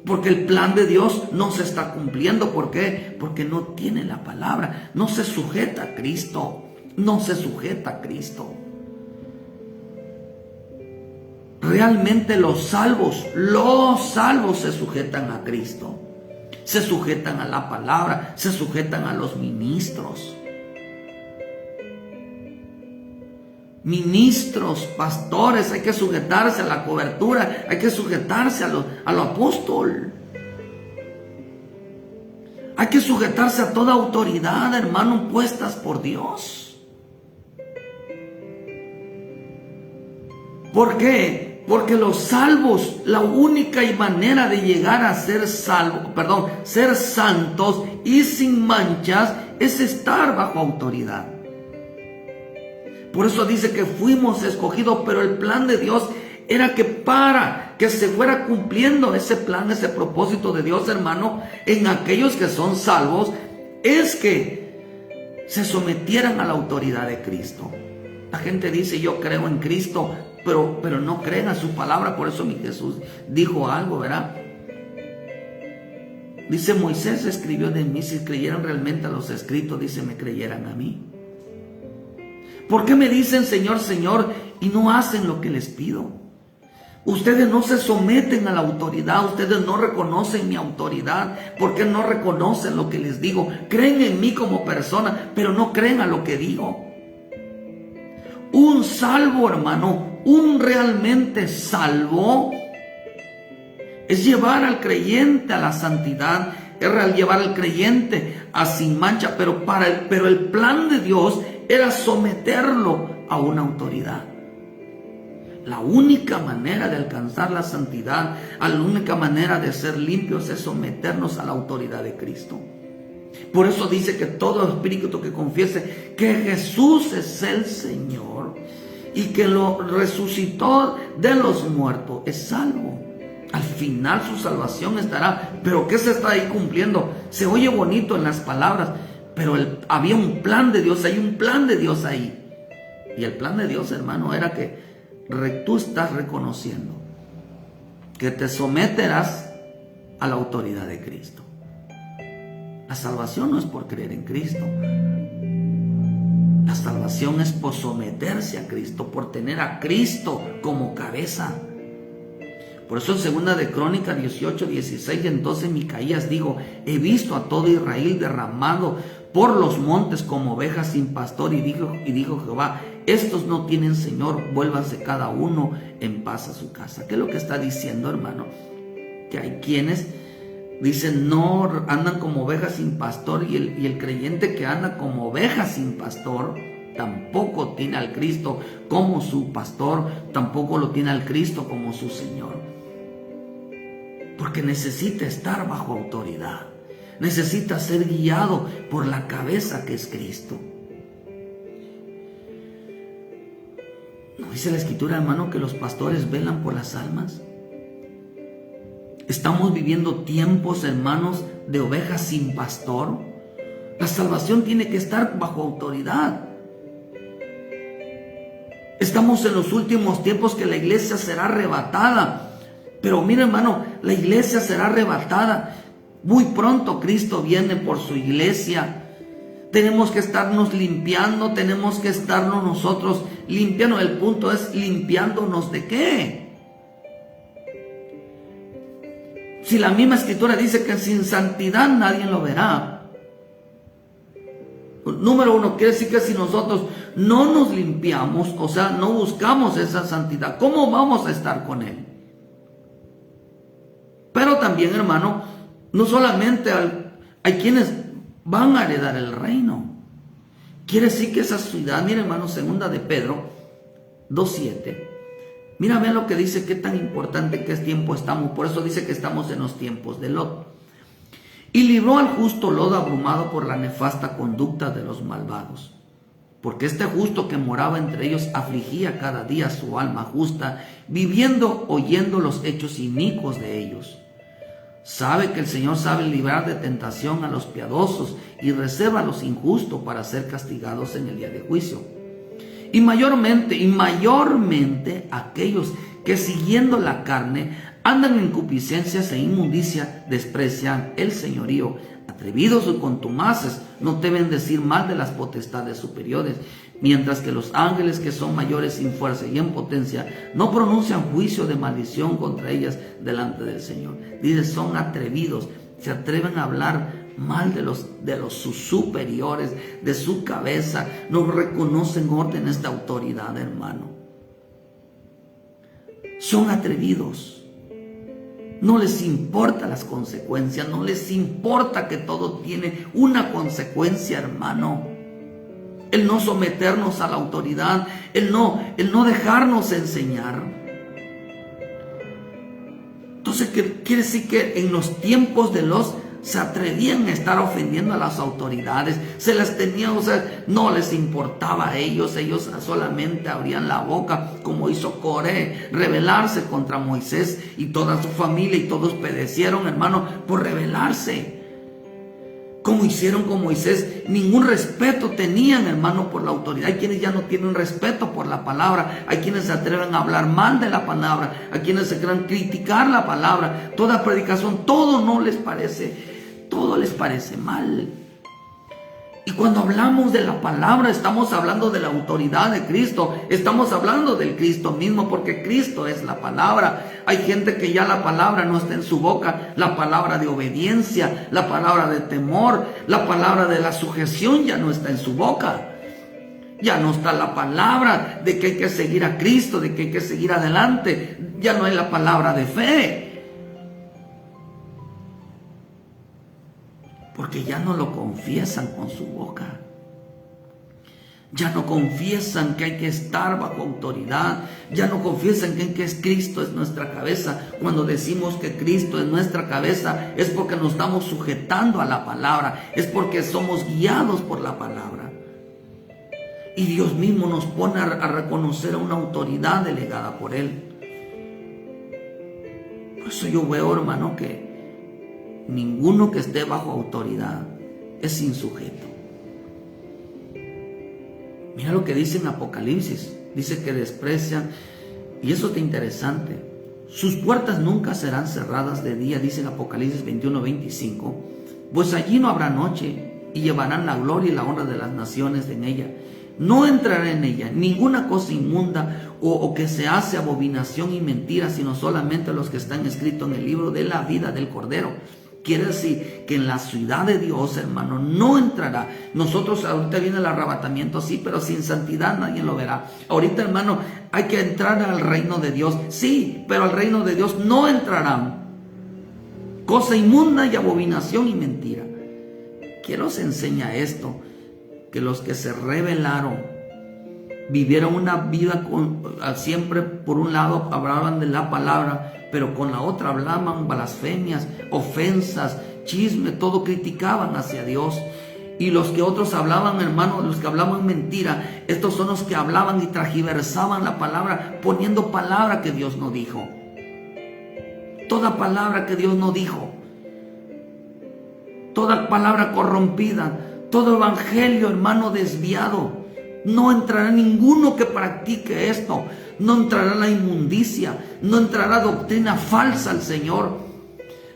Speaker 1: Porque el plan de Dios no se está cumpliendo. ¿Por qué? Porque no tiene la palabra, no se sujeta a Cristo, no se sujeta a Cristo. Realmente los salvos se sujetan a Cristo, se sujetan a la palabra, se sujetan a los ministros. Ministros, pastores, hay que sujetarse a la cobertura, hay que sujetarse a lo apóstol. Hay que sujetarse a toda autoridad, hermano, puestas por Dios. ¿Por qué? Porque los salvos, la única manera de llegar a ser ser santos y sin manchas es estar bajo autoridad. Por eso dice que fuimos escogidos, pero el plan de Dios era que para que se fuera cumpliendo ese plan, ese propósito de Dios, hermano, en aquellos que son salvos, es que se sometieran a la autoridad de Cristo. La gente dice, yo creo en Cristo, pero no creen a su palabra. Por eso mi Jesús dijo algo, ¿verdad? Dice, Moisés escribió de mí, si creyeran realmente a los escritos, dice, me creyeran a mí. ¿Por qué me dicen Señor, Señor, y no hacen lo que les pido? Ustedes no se someten a la autoridad, ustedes no reconocen mi autoridad, porque no reconocen lo que les digo. Creen en mí como persona, pero no creen a lo que digo. Un salvo, hermano, un realmente salvo, es llevar al creyente a la santidad, es llevar al creyente a sin mancha, pero el plan de Dios era someterlo a una autoridad. La única manera de alcanzar la santidad, la única manera de ser limpios es someternos a la autoridad de Cristo. Por eso dice que todo espíritu que confiese que Jesús es el Señor y que lo resucitó de los muertos es salvo. Al final su salvación estará. ¿Pero qué se está ahí cumpliendo? Se oye bonito en las palabras, pero había un plan de Dios, hay un plan de Dios ahí. Y el plan de Dios, hermano, era que tú estás reconociendo que te someterás a la autoridad de Cristo. La salvación no es por creer en Cristo. La salvación es por someterse a Cristo, por tener a Cristo como cabeza. Por eso en 2 de Crónicas 18:16, entonces Micaías dijo, he visto a todo Israel derramado por los montes como ovejas sin pastor, y dijo Jehová, estos no tienen Señor, vuélvanse cada uno en paz a su casa. ¿Qué es lo que está diciendo, hermano? Que hay quienes dicen, no, andan como ovejas sin pastor, y el creyente que anda como oveja sin pastor tampoco tiene al Cristo como su pastor, tampoco lo tiene al Cristo como su Señor. Porque necesita estar bajo autoridad, necesita ser guiado por la cabeza que es Cristo. ¿No dice la Escritura, hermano, que los pastores velan por las almas? Estamos viviendo tiempos, hermanos, de ovejas sin pastor. La salvación tiene que estar bajo autoridad. Estamos en los últimos tiempos que la iglesia será arrebatada. Pero mira, hermano, la iglesia será arrebatada. Muy pronto Cristo viene por su iglesia. Tenemos que estarnos limpiando, tenemos que estarnos nosotros limpiando. El punto es limpiándonos ¿de qué? Si la misma escritura dice que sin santidad nadie lo verá. Número uno, quiere decir que si nosotros no nos limpiamos, o sea, no buscamos esa santidad, ¿cómo vamos a estar con Él? Pero también, hermano, no solamente hay quienes van a heredar el reino. Quiere decir que esa ciudad, mira, hermano, segunda de Pedro 2:7. Mira, vean lo que dice, qué tan importante que es tiempo estamos. Por eso dice que estamos en los tiempos de Lot. Y libró al justo Lot abrumado por la nefasta conducta de los malvados. Porque este justo que moraba entre ellos afligía cada día su alma justa, viviendo oyendo los hechos inicuos de ellos. Sabe que el Señor sabe librar de tentación a los piadosos y reserva a los injustos para ser castigados en el día de juicio. Y mayormente aquellos que siguiendo la carne andan en concupiscencias e inmundicia, desprecian el señorío. Atrevidos y contumaces no deben decir mal de las potestades superiores, mientras que los ángeles que son mayores en fuerza y en potencia no pronuncian juicio de maldición contra ellas delante del Señor. Dice, son atrevidos, se atreven a hablar mal de sus superiores, de su cabeza, no reconocen órdenes de autoridad, hermano. Son atrevidos. No les importa las consecuencias, no les importa que todo tiene una consecuencia, hermano. El no someternos a la autoridad, el no dejarnos enseñar. Entonces, quiere decir que en los tiempos de los se atrevían a estar ofendiendo a las autoridades, se las tenían, o sea, no les importaba a ellos solamente abrían la boca, como hizo Coré, rebelarse contra Moisés y toda su familia, y todos padecieron, hermano, por rebelarse. Como hicieron con Moisés, ningún respeto tenían, hermano, por la autoridad. Hay quienes ya no tienen respeto por la palabra, hay quienes se atreven a hablar mal de la palabra, hay quienes se creen criticar la palabra, toda predicación, todo les parece mal. Y cuando hablamos de la palabra, estamos hablando de la autoridad de Cristo, estamos hablando del Cristo mismo, porque Cristo es la palabra. Hay gente que ya la palabra no está en su boca, la palabra de obediencia, la palabra de temor, la palabra de la sujeción ya no está en su boca. Ya no está la palabra de que hay que seguir a Cristo, de que hay que seguir adelante, ya no hay la palabra de fe. Porque ya no lo confiesan con su boca. Ya no confiesan que hay que estar bajo autoridad. Ya no confiesan que Cristo es nuestra cabeza. Cuando decimos que Cristo es nuestra cabeza, es porque nos estamos sujetando a la palabra. Es porque somos guiados por la palabra. Y Dios mismo nos pone a reconocer a una autoridad delegada por Él. Por eso yo veo, hermano, que ninguno que esté bajo autoridad es insujeto. Mira lo que dice en Apocalipsis. Dice que desprecian, y eso es interesante, sus puertas nunca serán cerradas de día, dice en Apocalipsis 21:25, pues allí no habrá noche, y llevarán la gloria y la honra de las naciones en ella. No entrará en ella ninguna cosa inmunda o que se hace abominación y mentira, sino solamente los que están escritos en el libro de la vida del Cordero. Quiere decir que en la ciudad de Dios, hermano, no entrará. Nosotros, ahorita viene el arrebatamiento, sí, pero sin santidad nadie lo verá. Ahorita, hermano, hay que entrar al reino de Dios, sí, pero al reino de Dios no entrarán cosa inmunda y abominación y mentira. ¿Quién nos enseña esto? Que los que se rebelaron, vivieron una vida siempre, por un lado hablaban de la palabra, pero con la otra hablaban blasfemias, ofensas, chisme, todo criticaban hacia Dios. Y los que otros hablaban, hermanos, los que hablaban mentira, estos son los que hablaban y transgiversaban la palabra, poniendo palabra que Dios no dijo. Toda palabra que Dios no dijo. Toda palabra corrompida, todo evangelio, hermano, desviado. No entrará ninguno que practique esto. No entrará la inmundicia. No entrará doctrina falsa al Señor.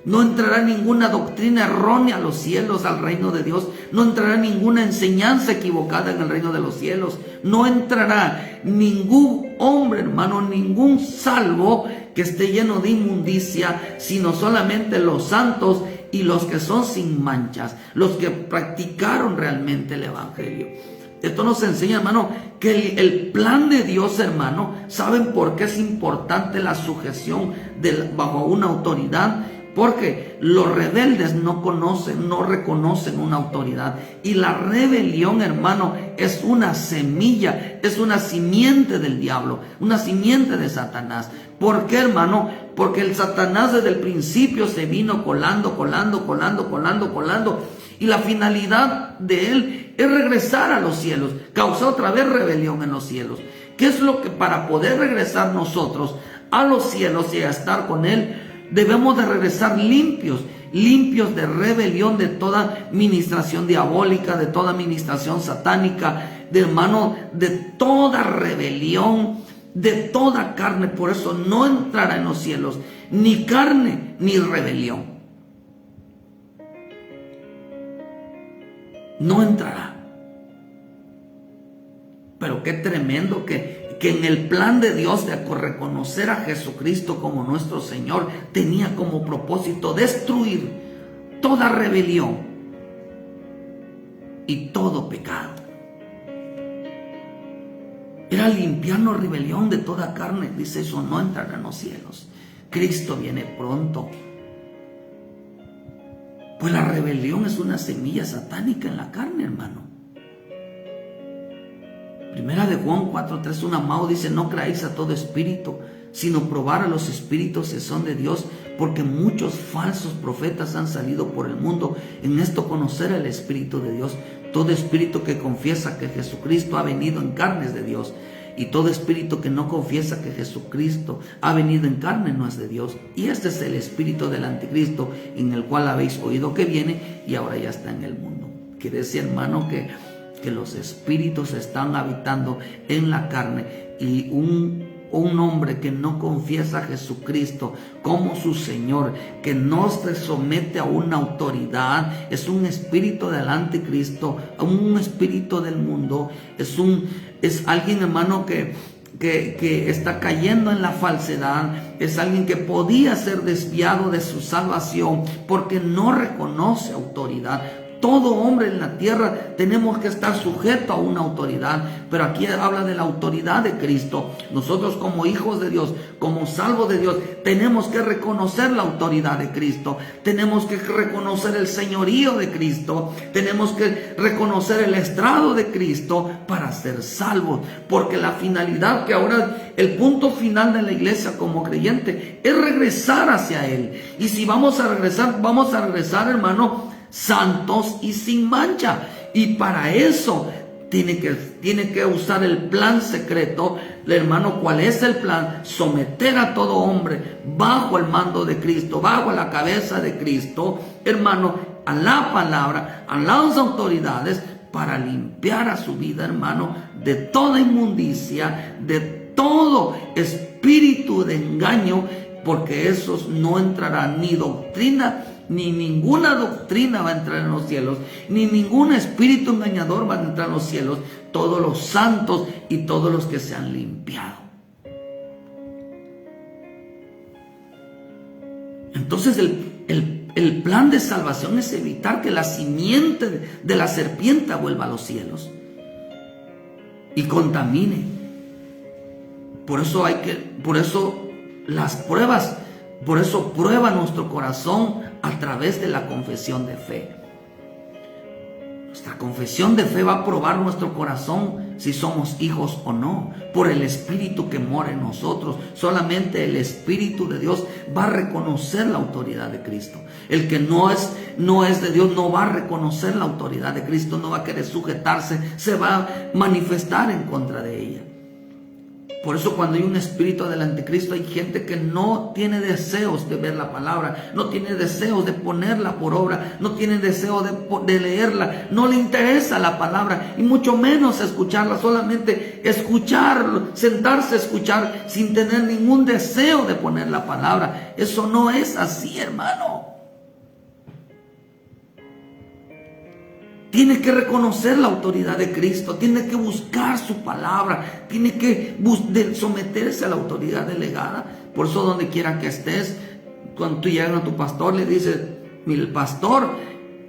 Speaker 1: No entrará ninguna doctrina errónea a los cielos, al reino de Dios. No entrará ninguna enseñanza equivocada en el reino de los cielos. No entrará ningún hombre, hermano, ningún salvo que esté lleno de inmundicia, sino solamente los santos y los que son sin manchas, los que practicaron realmente el evangelio. Esto nos enseña, hermano, que el plan de Dios, hermano, ¿saben por qué es importante la sujeción bajo una autoridad? Porque los rebeldes no conocen, no reconocen una autoridad. Y la rebelión, hermano, es una semilla, es una simiente del diablo, una simiente de Satanás. ¿Por qué, hermano? Porque el Satanás desde el principio se vino colando. Y la finalidad de él es regresar a los cielos, causar otra vez rebelión en los cielos. ¿Qué es lo que para poder regresar nosotros a los cielos y a estar con él? Debemos de regresar limpios de rebelión, de toda ministración diabólica, de toda ministración satánica, de hermano, de toda rebelión, de toda carne. Por eso no entrará en los cielos ni carne ni rebelión. No entrará. Pero qué tremendo que en el plan de Dios de reconocer a Jesucristo como nuestro Señor tenía como propósito destruir toda rebelión y todo pecado. Era limpiarnos rebelión de toda carne. Dice eso, no entrará en los cielos. Cristo viene pronto. Pues la rebelión es una semilla satánica en la carne, hermano. Primera de Juan 4:3, un amado dice: no creáis a todo espíritu, sino probar a los espíritus que son de Dios, porque muchos falsos profetas han salido por el mundo. En esto conocer el Espíritu de Dios. Todo espíritu que confiesa que Jesucristo ha venido en carne es de Dios, y todo espíritu que no confiesa que Jesucristo ha venido en carne no es de Dios. Y este es el espíritu del anticristo, en el cual habéis oído que viene y ahora ya está en el mundo. Quiere decir, hermano, que los espíritus están habitando en la carne, y un hombre que no confiesa a Jesucristo como su Señor, que no se somete a una autoridad, es un espíritu del anticristo, un espíritu del mundo, es alguien, hermano, que está cayendo en la falsedad, es alguien que podía ser desviado de su salvación porque no reconoce autoridad. Todo hombre en la tierra tenemos que estar sujeto a una autoridad, pero aquí habla de la autoridad de Cristo. Nosotros como hijos de Dios, como salvos de Dios, tenemos que reconocer la autoridad de Cristo, tenemos que reconocer el señorío de Cristo, tenemos que reconocer el estrado de Cristo para ser salvos, porque la finalidad, que ahora el punto final de la iglesia como creyente, es regresar hacia Él. Y si vamos a regresar, hermano, santos y sin mancha. Y para eso tiene que usar el plan secreto, hermano. ¿Cuál es el plan? Someter a todo hombre bajo el mando de Cristo, bajo la cabeza de Cristo, hermano, a la palabra, a las autoridades, para limpiar a su vida, hermano, de toda inmundicia, de todo espíritu de engaño, porque esos no entrarán ni doctrina, ni ninguna doctrina va a entrar en los cielos, ni ningún espíritu engañador va a entrar en los cielos. Todos los santos y todos los que se han limpiado. Entonces el plan de salvación es evitar que la simiente de la serpiente vuelva a los cielos y contamine. Por eso las pruebas, por eso prueba nuestro corazón a través de la confesión de fe. Nuestra confesión de fe va a probar nuestro corazón si somos hijos o no, por el Espíritu que mora en nosotros. Solamente el Espíritu de Dios va a reconocer la autoridad de Cristo. El que no es de Dios no va a reconocer la autoridad de Cristo, no va a querer sujetarse, se va a manifestar en contra de ella. Por eso cuando hay un espíritu del anticristo hay gente que no tiene deseos de ver la palabra, no tiene deseos de ponerla por obra, no tiene deseo de leerla, no le interesa la palabra y mucho menos escucharla, solamente escucharlo, sentarse a escuchar sin tener ningún deseo de poner la palabra. Eso no es así, hermano. Tiene que reconocer la autoridad de Cristo, tiene que buscar su palabra, tiene que someterse a la autoridad delegada. Por eso donde quiera que estés, cuando tú llegas a tu pastor, le dices: el pastor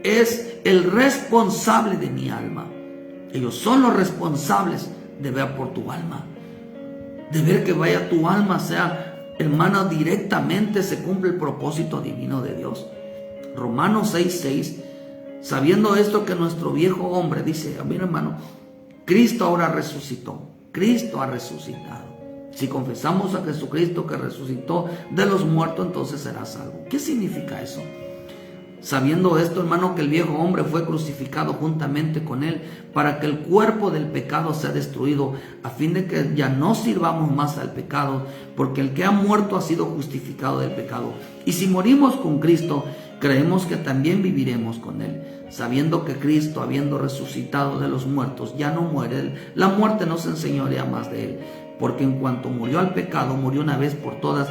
Speaker 1: es el responsable de mi alma. Ellos son los responsables de ver por tu alma, de ver que vaya tu alma, sea, hermano, directamente se cumple el propósito divino de Dios. Romanos 6:6. Sabiendo esto, que nuestro viejo hombre, dice, mira hermano, Cristo ahora resucitó. Cristo ha resucitado. Si confesamos a Jesucristo que resucitó de los muertos, entonces serás salvo. ¿Qué significa eso? Sabiendo esto, hermano, que el viejo hombre fue crucificado juntamente con él para que el cuerpo del pecado sea destruido, a fin de que ya no sirvamos más al pecado, porque el que ha muerto ha sido justificado del pecado. Y si morimos con Cristo, creemos que también viviremos con él, sabiendo que Cristo, habiendo resucitado de los muertos, ya no muere. La muerte no se enseñorea más de él, porque en cuanto murió al pecado, murió una vez por todas,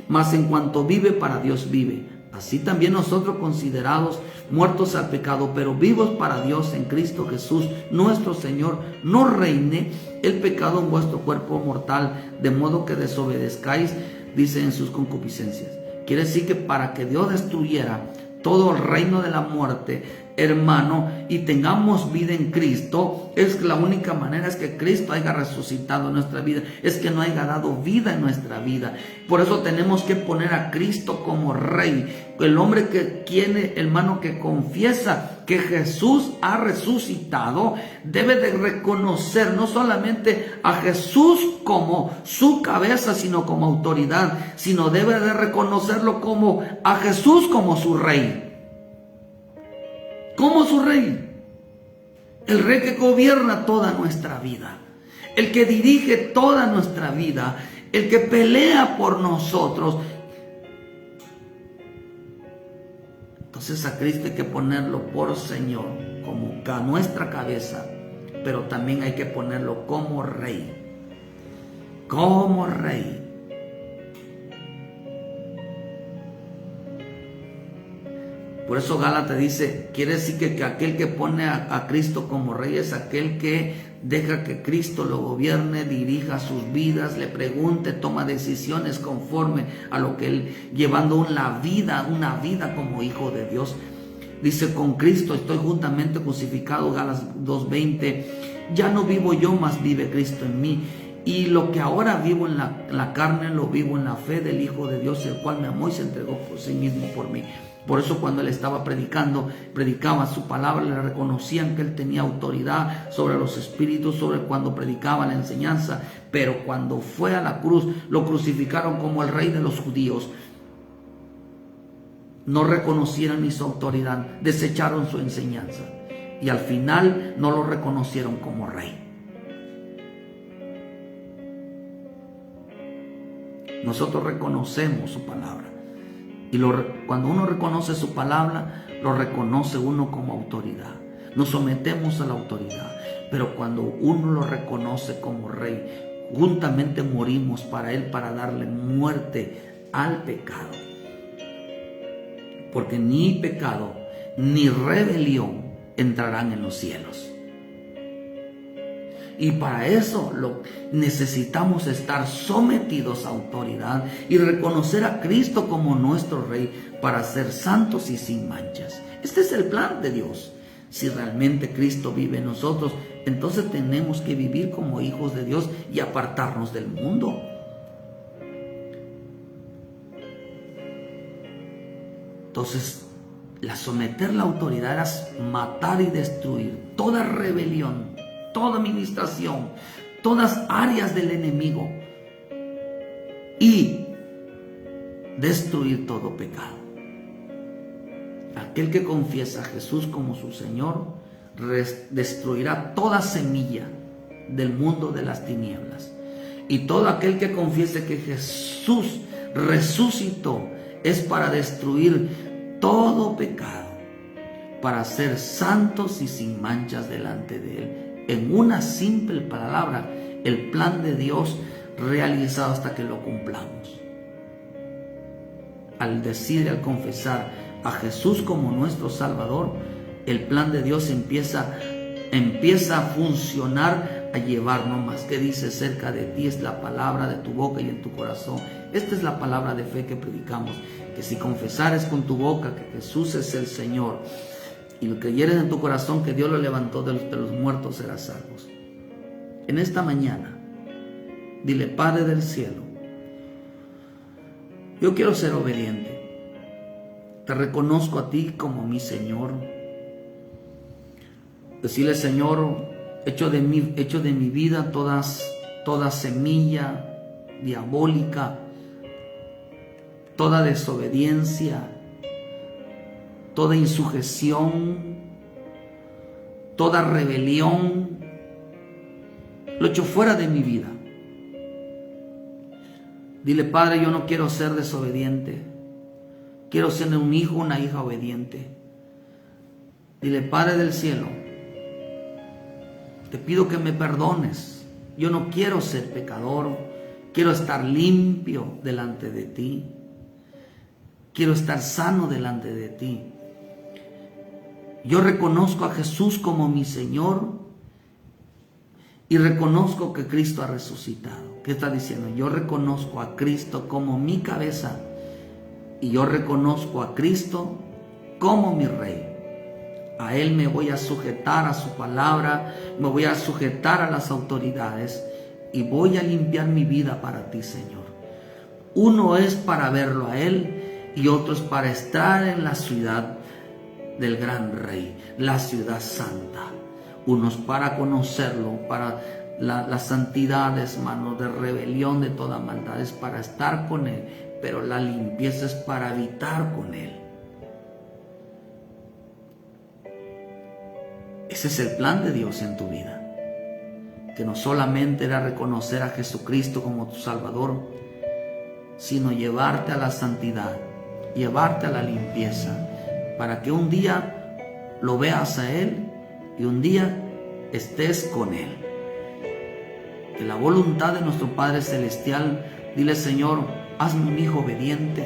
Speaker 1: mas en cuanto vive, para Dios vive. Así también nosotros, considerados muertos al pecado, pero vivos para Dios en Cristo Jesús, nuestro Señor, no reine el pecado en vuestro cuerpo mortal, de modo que desobedezcáis, dice, en sus concupiscencias. Quiere decir que para que Dios destruyera todo el reino de la muerte, hermano, y tengamos vida en Cristo, es que la única manera es que Cristo haya resucitado en nuestra vida, es que no haya dado vida en nuestra vida. Por eso tenemos que poner a Cristo como Rey. El hombre que tiene, hermano, que confiesa que Jesús ha resucitado, debe de reconocer no solamente a Jesús como su cabeza, sino como autoridad, sino debe de reconocerlo como a Jesús como su Rey. Como su Rey, el Rey que gobierna toda nuestra vida, el que dirige toda nuestra vida, el que pelea por nosotros. Entonces a Cristo hay que ponerlo por Señor, como a nuestra cabeza, pero también hay que ponerlo como Rey, como Rey. Por eso Gálatas dice, quiere decir que aquel que pone a Cristo como Rey es aquel que deja que Cristo lo gobierne, dirija sus vidas, le pregunte, toma decisiones conforme a lo que él, llevando una vida como hijo de Dios. Dice, con Cristo estoy juntamente crucificado, Gálatas 2:20, ya no vivo yo, mas vive Cristo en mí. Y lo que ahora vivo en la carne, lo vivo en la fe del Hijo de Dios, el cual me amó y se entregó por sí mismo por mí. Por eso cuando él estaba predicaba su palabra, le reconocían que él tenía autoridad sobre los espíritus, sobre cuando predicaba la enseñanza. Pero cuando fue a la cruz, lo crucificaron como el Rey de los judíos. No reconocieron ni su autoridad, desecharon su enseñanza. Y al final no lo reconocieron como Rey. Nosotros reconocemos su palabra. Y cuando uno reconoce su palabra, lo reconoce uno como autoridad. Nos sometemos a la autoridad. Pero cuando uno lo reconoce como Rey, juntamente morimos para él, para darle muerte al pecado. Porque ni pecado ni rebelión entrarán en los cielos. Y para eso necesitamos estar sometidos a autoridad y reconocer a Cristo como nuestro Rey para ser santos y sin manchas. Este es el plan de Dios. Si realmente Cristo vive en nosotros, entonces tenemos que vivir como hijos de Dios y apartarnos del mundo. Entonces, someter la autoridad es matar y destruir toda rebelión, toda administración, todas áreas del enemigo y destruir todo pecado. Aquel que confiesa a Jesús como su Señor destruirá toda semilla del mundo de las tinieblas. Y todo aquel que confiese que Jesús resucitó es para destruir todo pecado, para ser santos y sin manchas delante de Él. En una simple palabra, el plan de Dios realizado hasta que lo cumplamos. Al decir y al confesar a Jesús como nuestro Salvador, el plan de Dios empieza a funcionar, a llevarnos más. Que dice cerca de ti es la palabra de tu boca y en tu corazón. Esta es la palabra de fe que predicamos, que si confesares con tu boca que Jesús es el Señor y lo creyeres en tu corazón que Dios lo levantó de los muertos, serás salvos. En esta mañana, dile: Padre del cielo, yo quiero ser obediente. Te reconozco a ti como mi Señor. Decirle: Señor, echo de mi vida toda semilla diabólica, toda desobediencia, toda insujeción, toda rebelión, lo echo fuera de mi vida. Dile: Padre, yo no quiero ser desobediente, quiero ser un hijo, una hija obediente. Dile: Padre del cielo, te pido que me perdones. Yo no quiero ser pecador, quiero estar limpio delante de ti. Quiero estar sano delante de ti. Yo reconozco a Jesús como mi Señor y reconozco que Cristo ha resucitado. ¿Qué está diciendo? Yo reconozco a Cristo como mi cabeza y yo reconozco a Cristo como mi Rey. A Él me voy a sujetar a su palabra, me voy a sujetar a las autoridades y voy a limpiar mi vida para ti, Señor. Uno es para verlo a Él y otro es para estar en la ciudad del gran Rey, la ciudad santa. Uno es para conocerlo, para las santidades, hermano, de rebelión, de toda maldad, es para estar con Él, pero la limpieza es para habitar con Él. Ese es el plan de Dios en tu vida, que no solamente era reconocer a Jesucristo como tu Salvador, sino llevarte a la santidad, llevarte a la limpieza, para que un día lo veas a Él y un día estés con Él. Que la voluntad de nuestro Padre Celestial, dile: Señor, hazme un hijo obediente.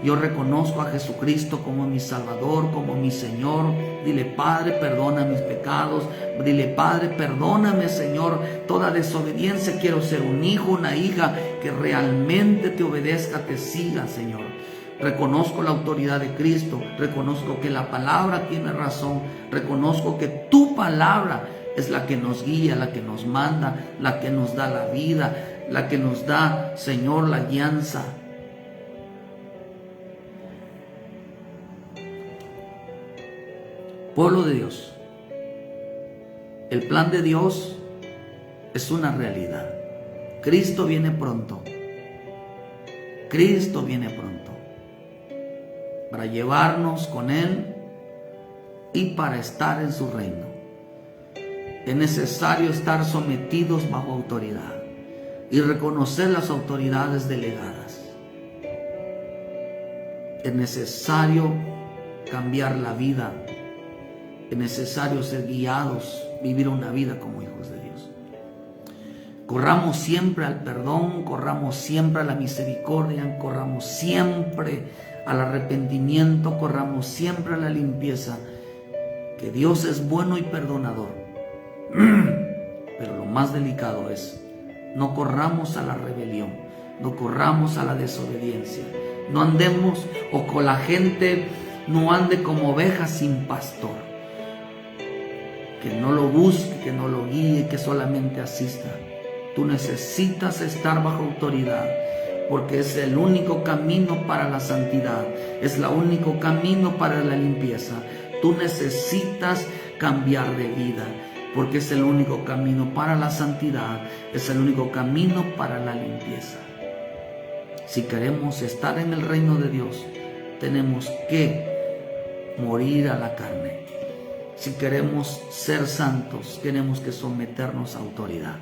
Speaker 1: Yo reconozco a Jesucristo como mi Salvador, como mi Señor. Dile: Padre, perdona mis pecados. Dile: Padre, perdóname, Señor, toda desobediencia. Quiero ser un hijo, una hija que realmente te obedezca, te siga, Señor. Reconozco la autoridad de Cristo. Reconozco que la palabra tiene razón. Reconozco que tu palabra es la que nos guía, la que nos manda, la que nos da la vida, la que nos da, Señor, la guianza. Pueblo de Dios, el plan de Dios es una realidad. Cristo viene pronto. Cristo viene pronto para llevarnos con Él y para estar en su reino. Es necesario estar sometidos bajo autoridad y reconocer las autoridades delegadas. Es necesario cambiar la vida. Es necesario ser guiados, vivir una vida como hijos de Dios. Corramos siempre al perdón, corramos siempre a la misericordia, corramos siempre al arrepentimiento, corramos siempre a la limpieza, que Dios es bueno y perdonador. Pero lo más delicado es: no corramos a la rebelión, no corramos a la desobediencia, no andemos o con la gente, no ande como ovejas sin pastor. Que no lo busque, que no lo guíe, que solamente asista. Tú necesitas estar bajo autoridad, porque es el único camino para la santidad, es el único camino para la limpieza. Tú necesitas cambiar de vida, porque es el único camino para la santidad, es el único camino para la limpieza. Si queremos estar en el reino de Dios, tenemos que morir a la carne. Si queremos ser santos, tenemos que someternos a autoridad.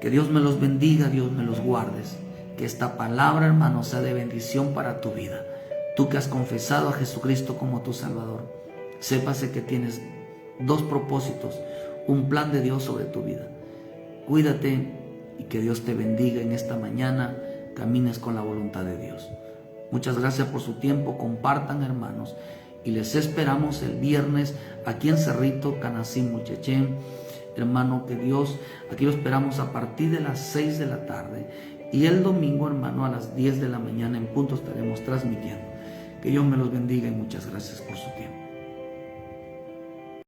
Speaker 1: Que Dios me los bendiga, Dios me los guardes. Que esta palabra, hermano, sea de bendición para tu vida. Tú que has confesado a Jesucristo como tu Salvador, sépase que tienes dos propósitos, un plan de Dios sobre tu vida. Cuídate y que Dios te bendiga en esta mañana, camines con la voluntad de Dios. Muchas gracias por su tiempo, compartan, hermanos, y les esperamos el viernes aquí en Cerrito, Canacín, Mulchechén. Hermano, que Dios, aquí lo esperamos a partir de las 6 de la tarde, y el domingo, hermano, a las 10 de la mañana en punto estaremos transmitiendo. Que Dios me los bendiga y muchas gracias por su tiempo.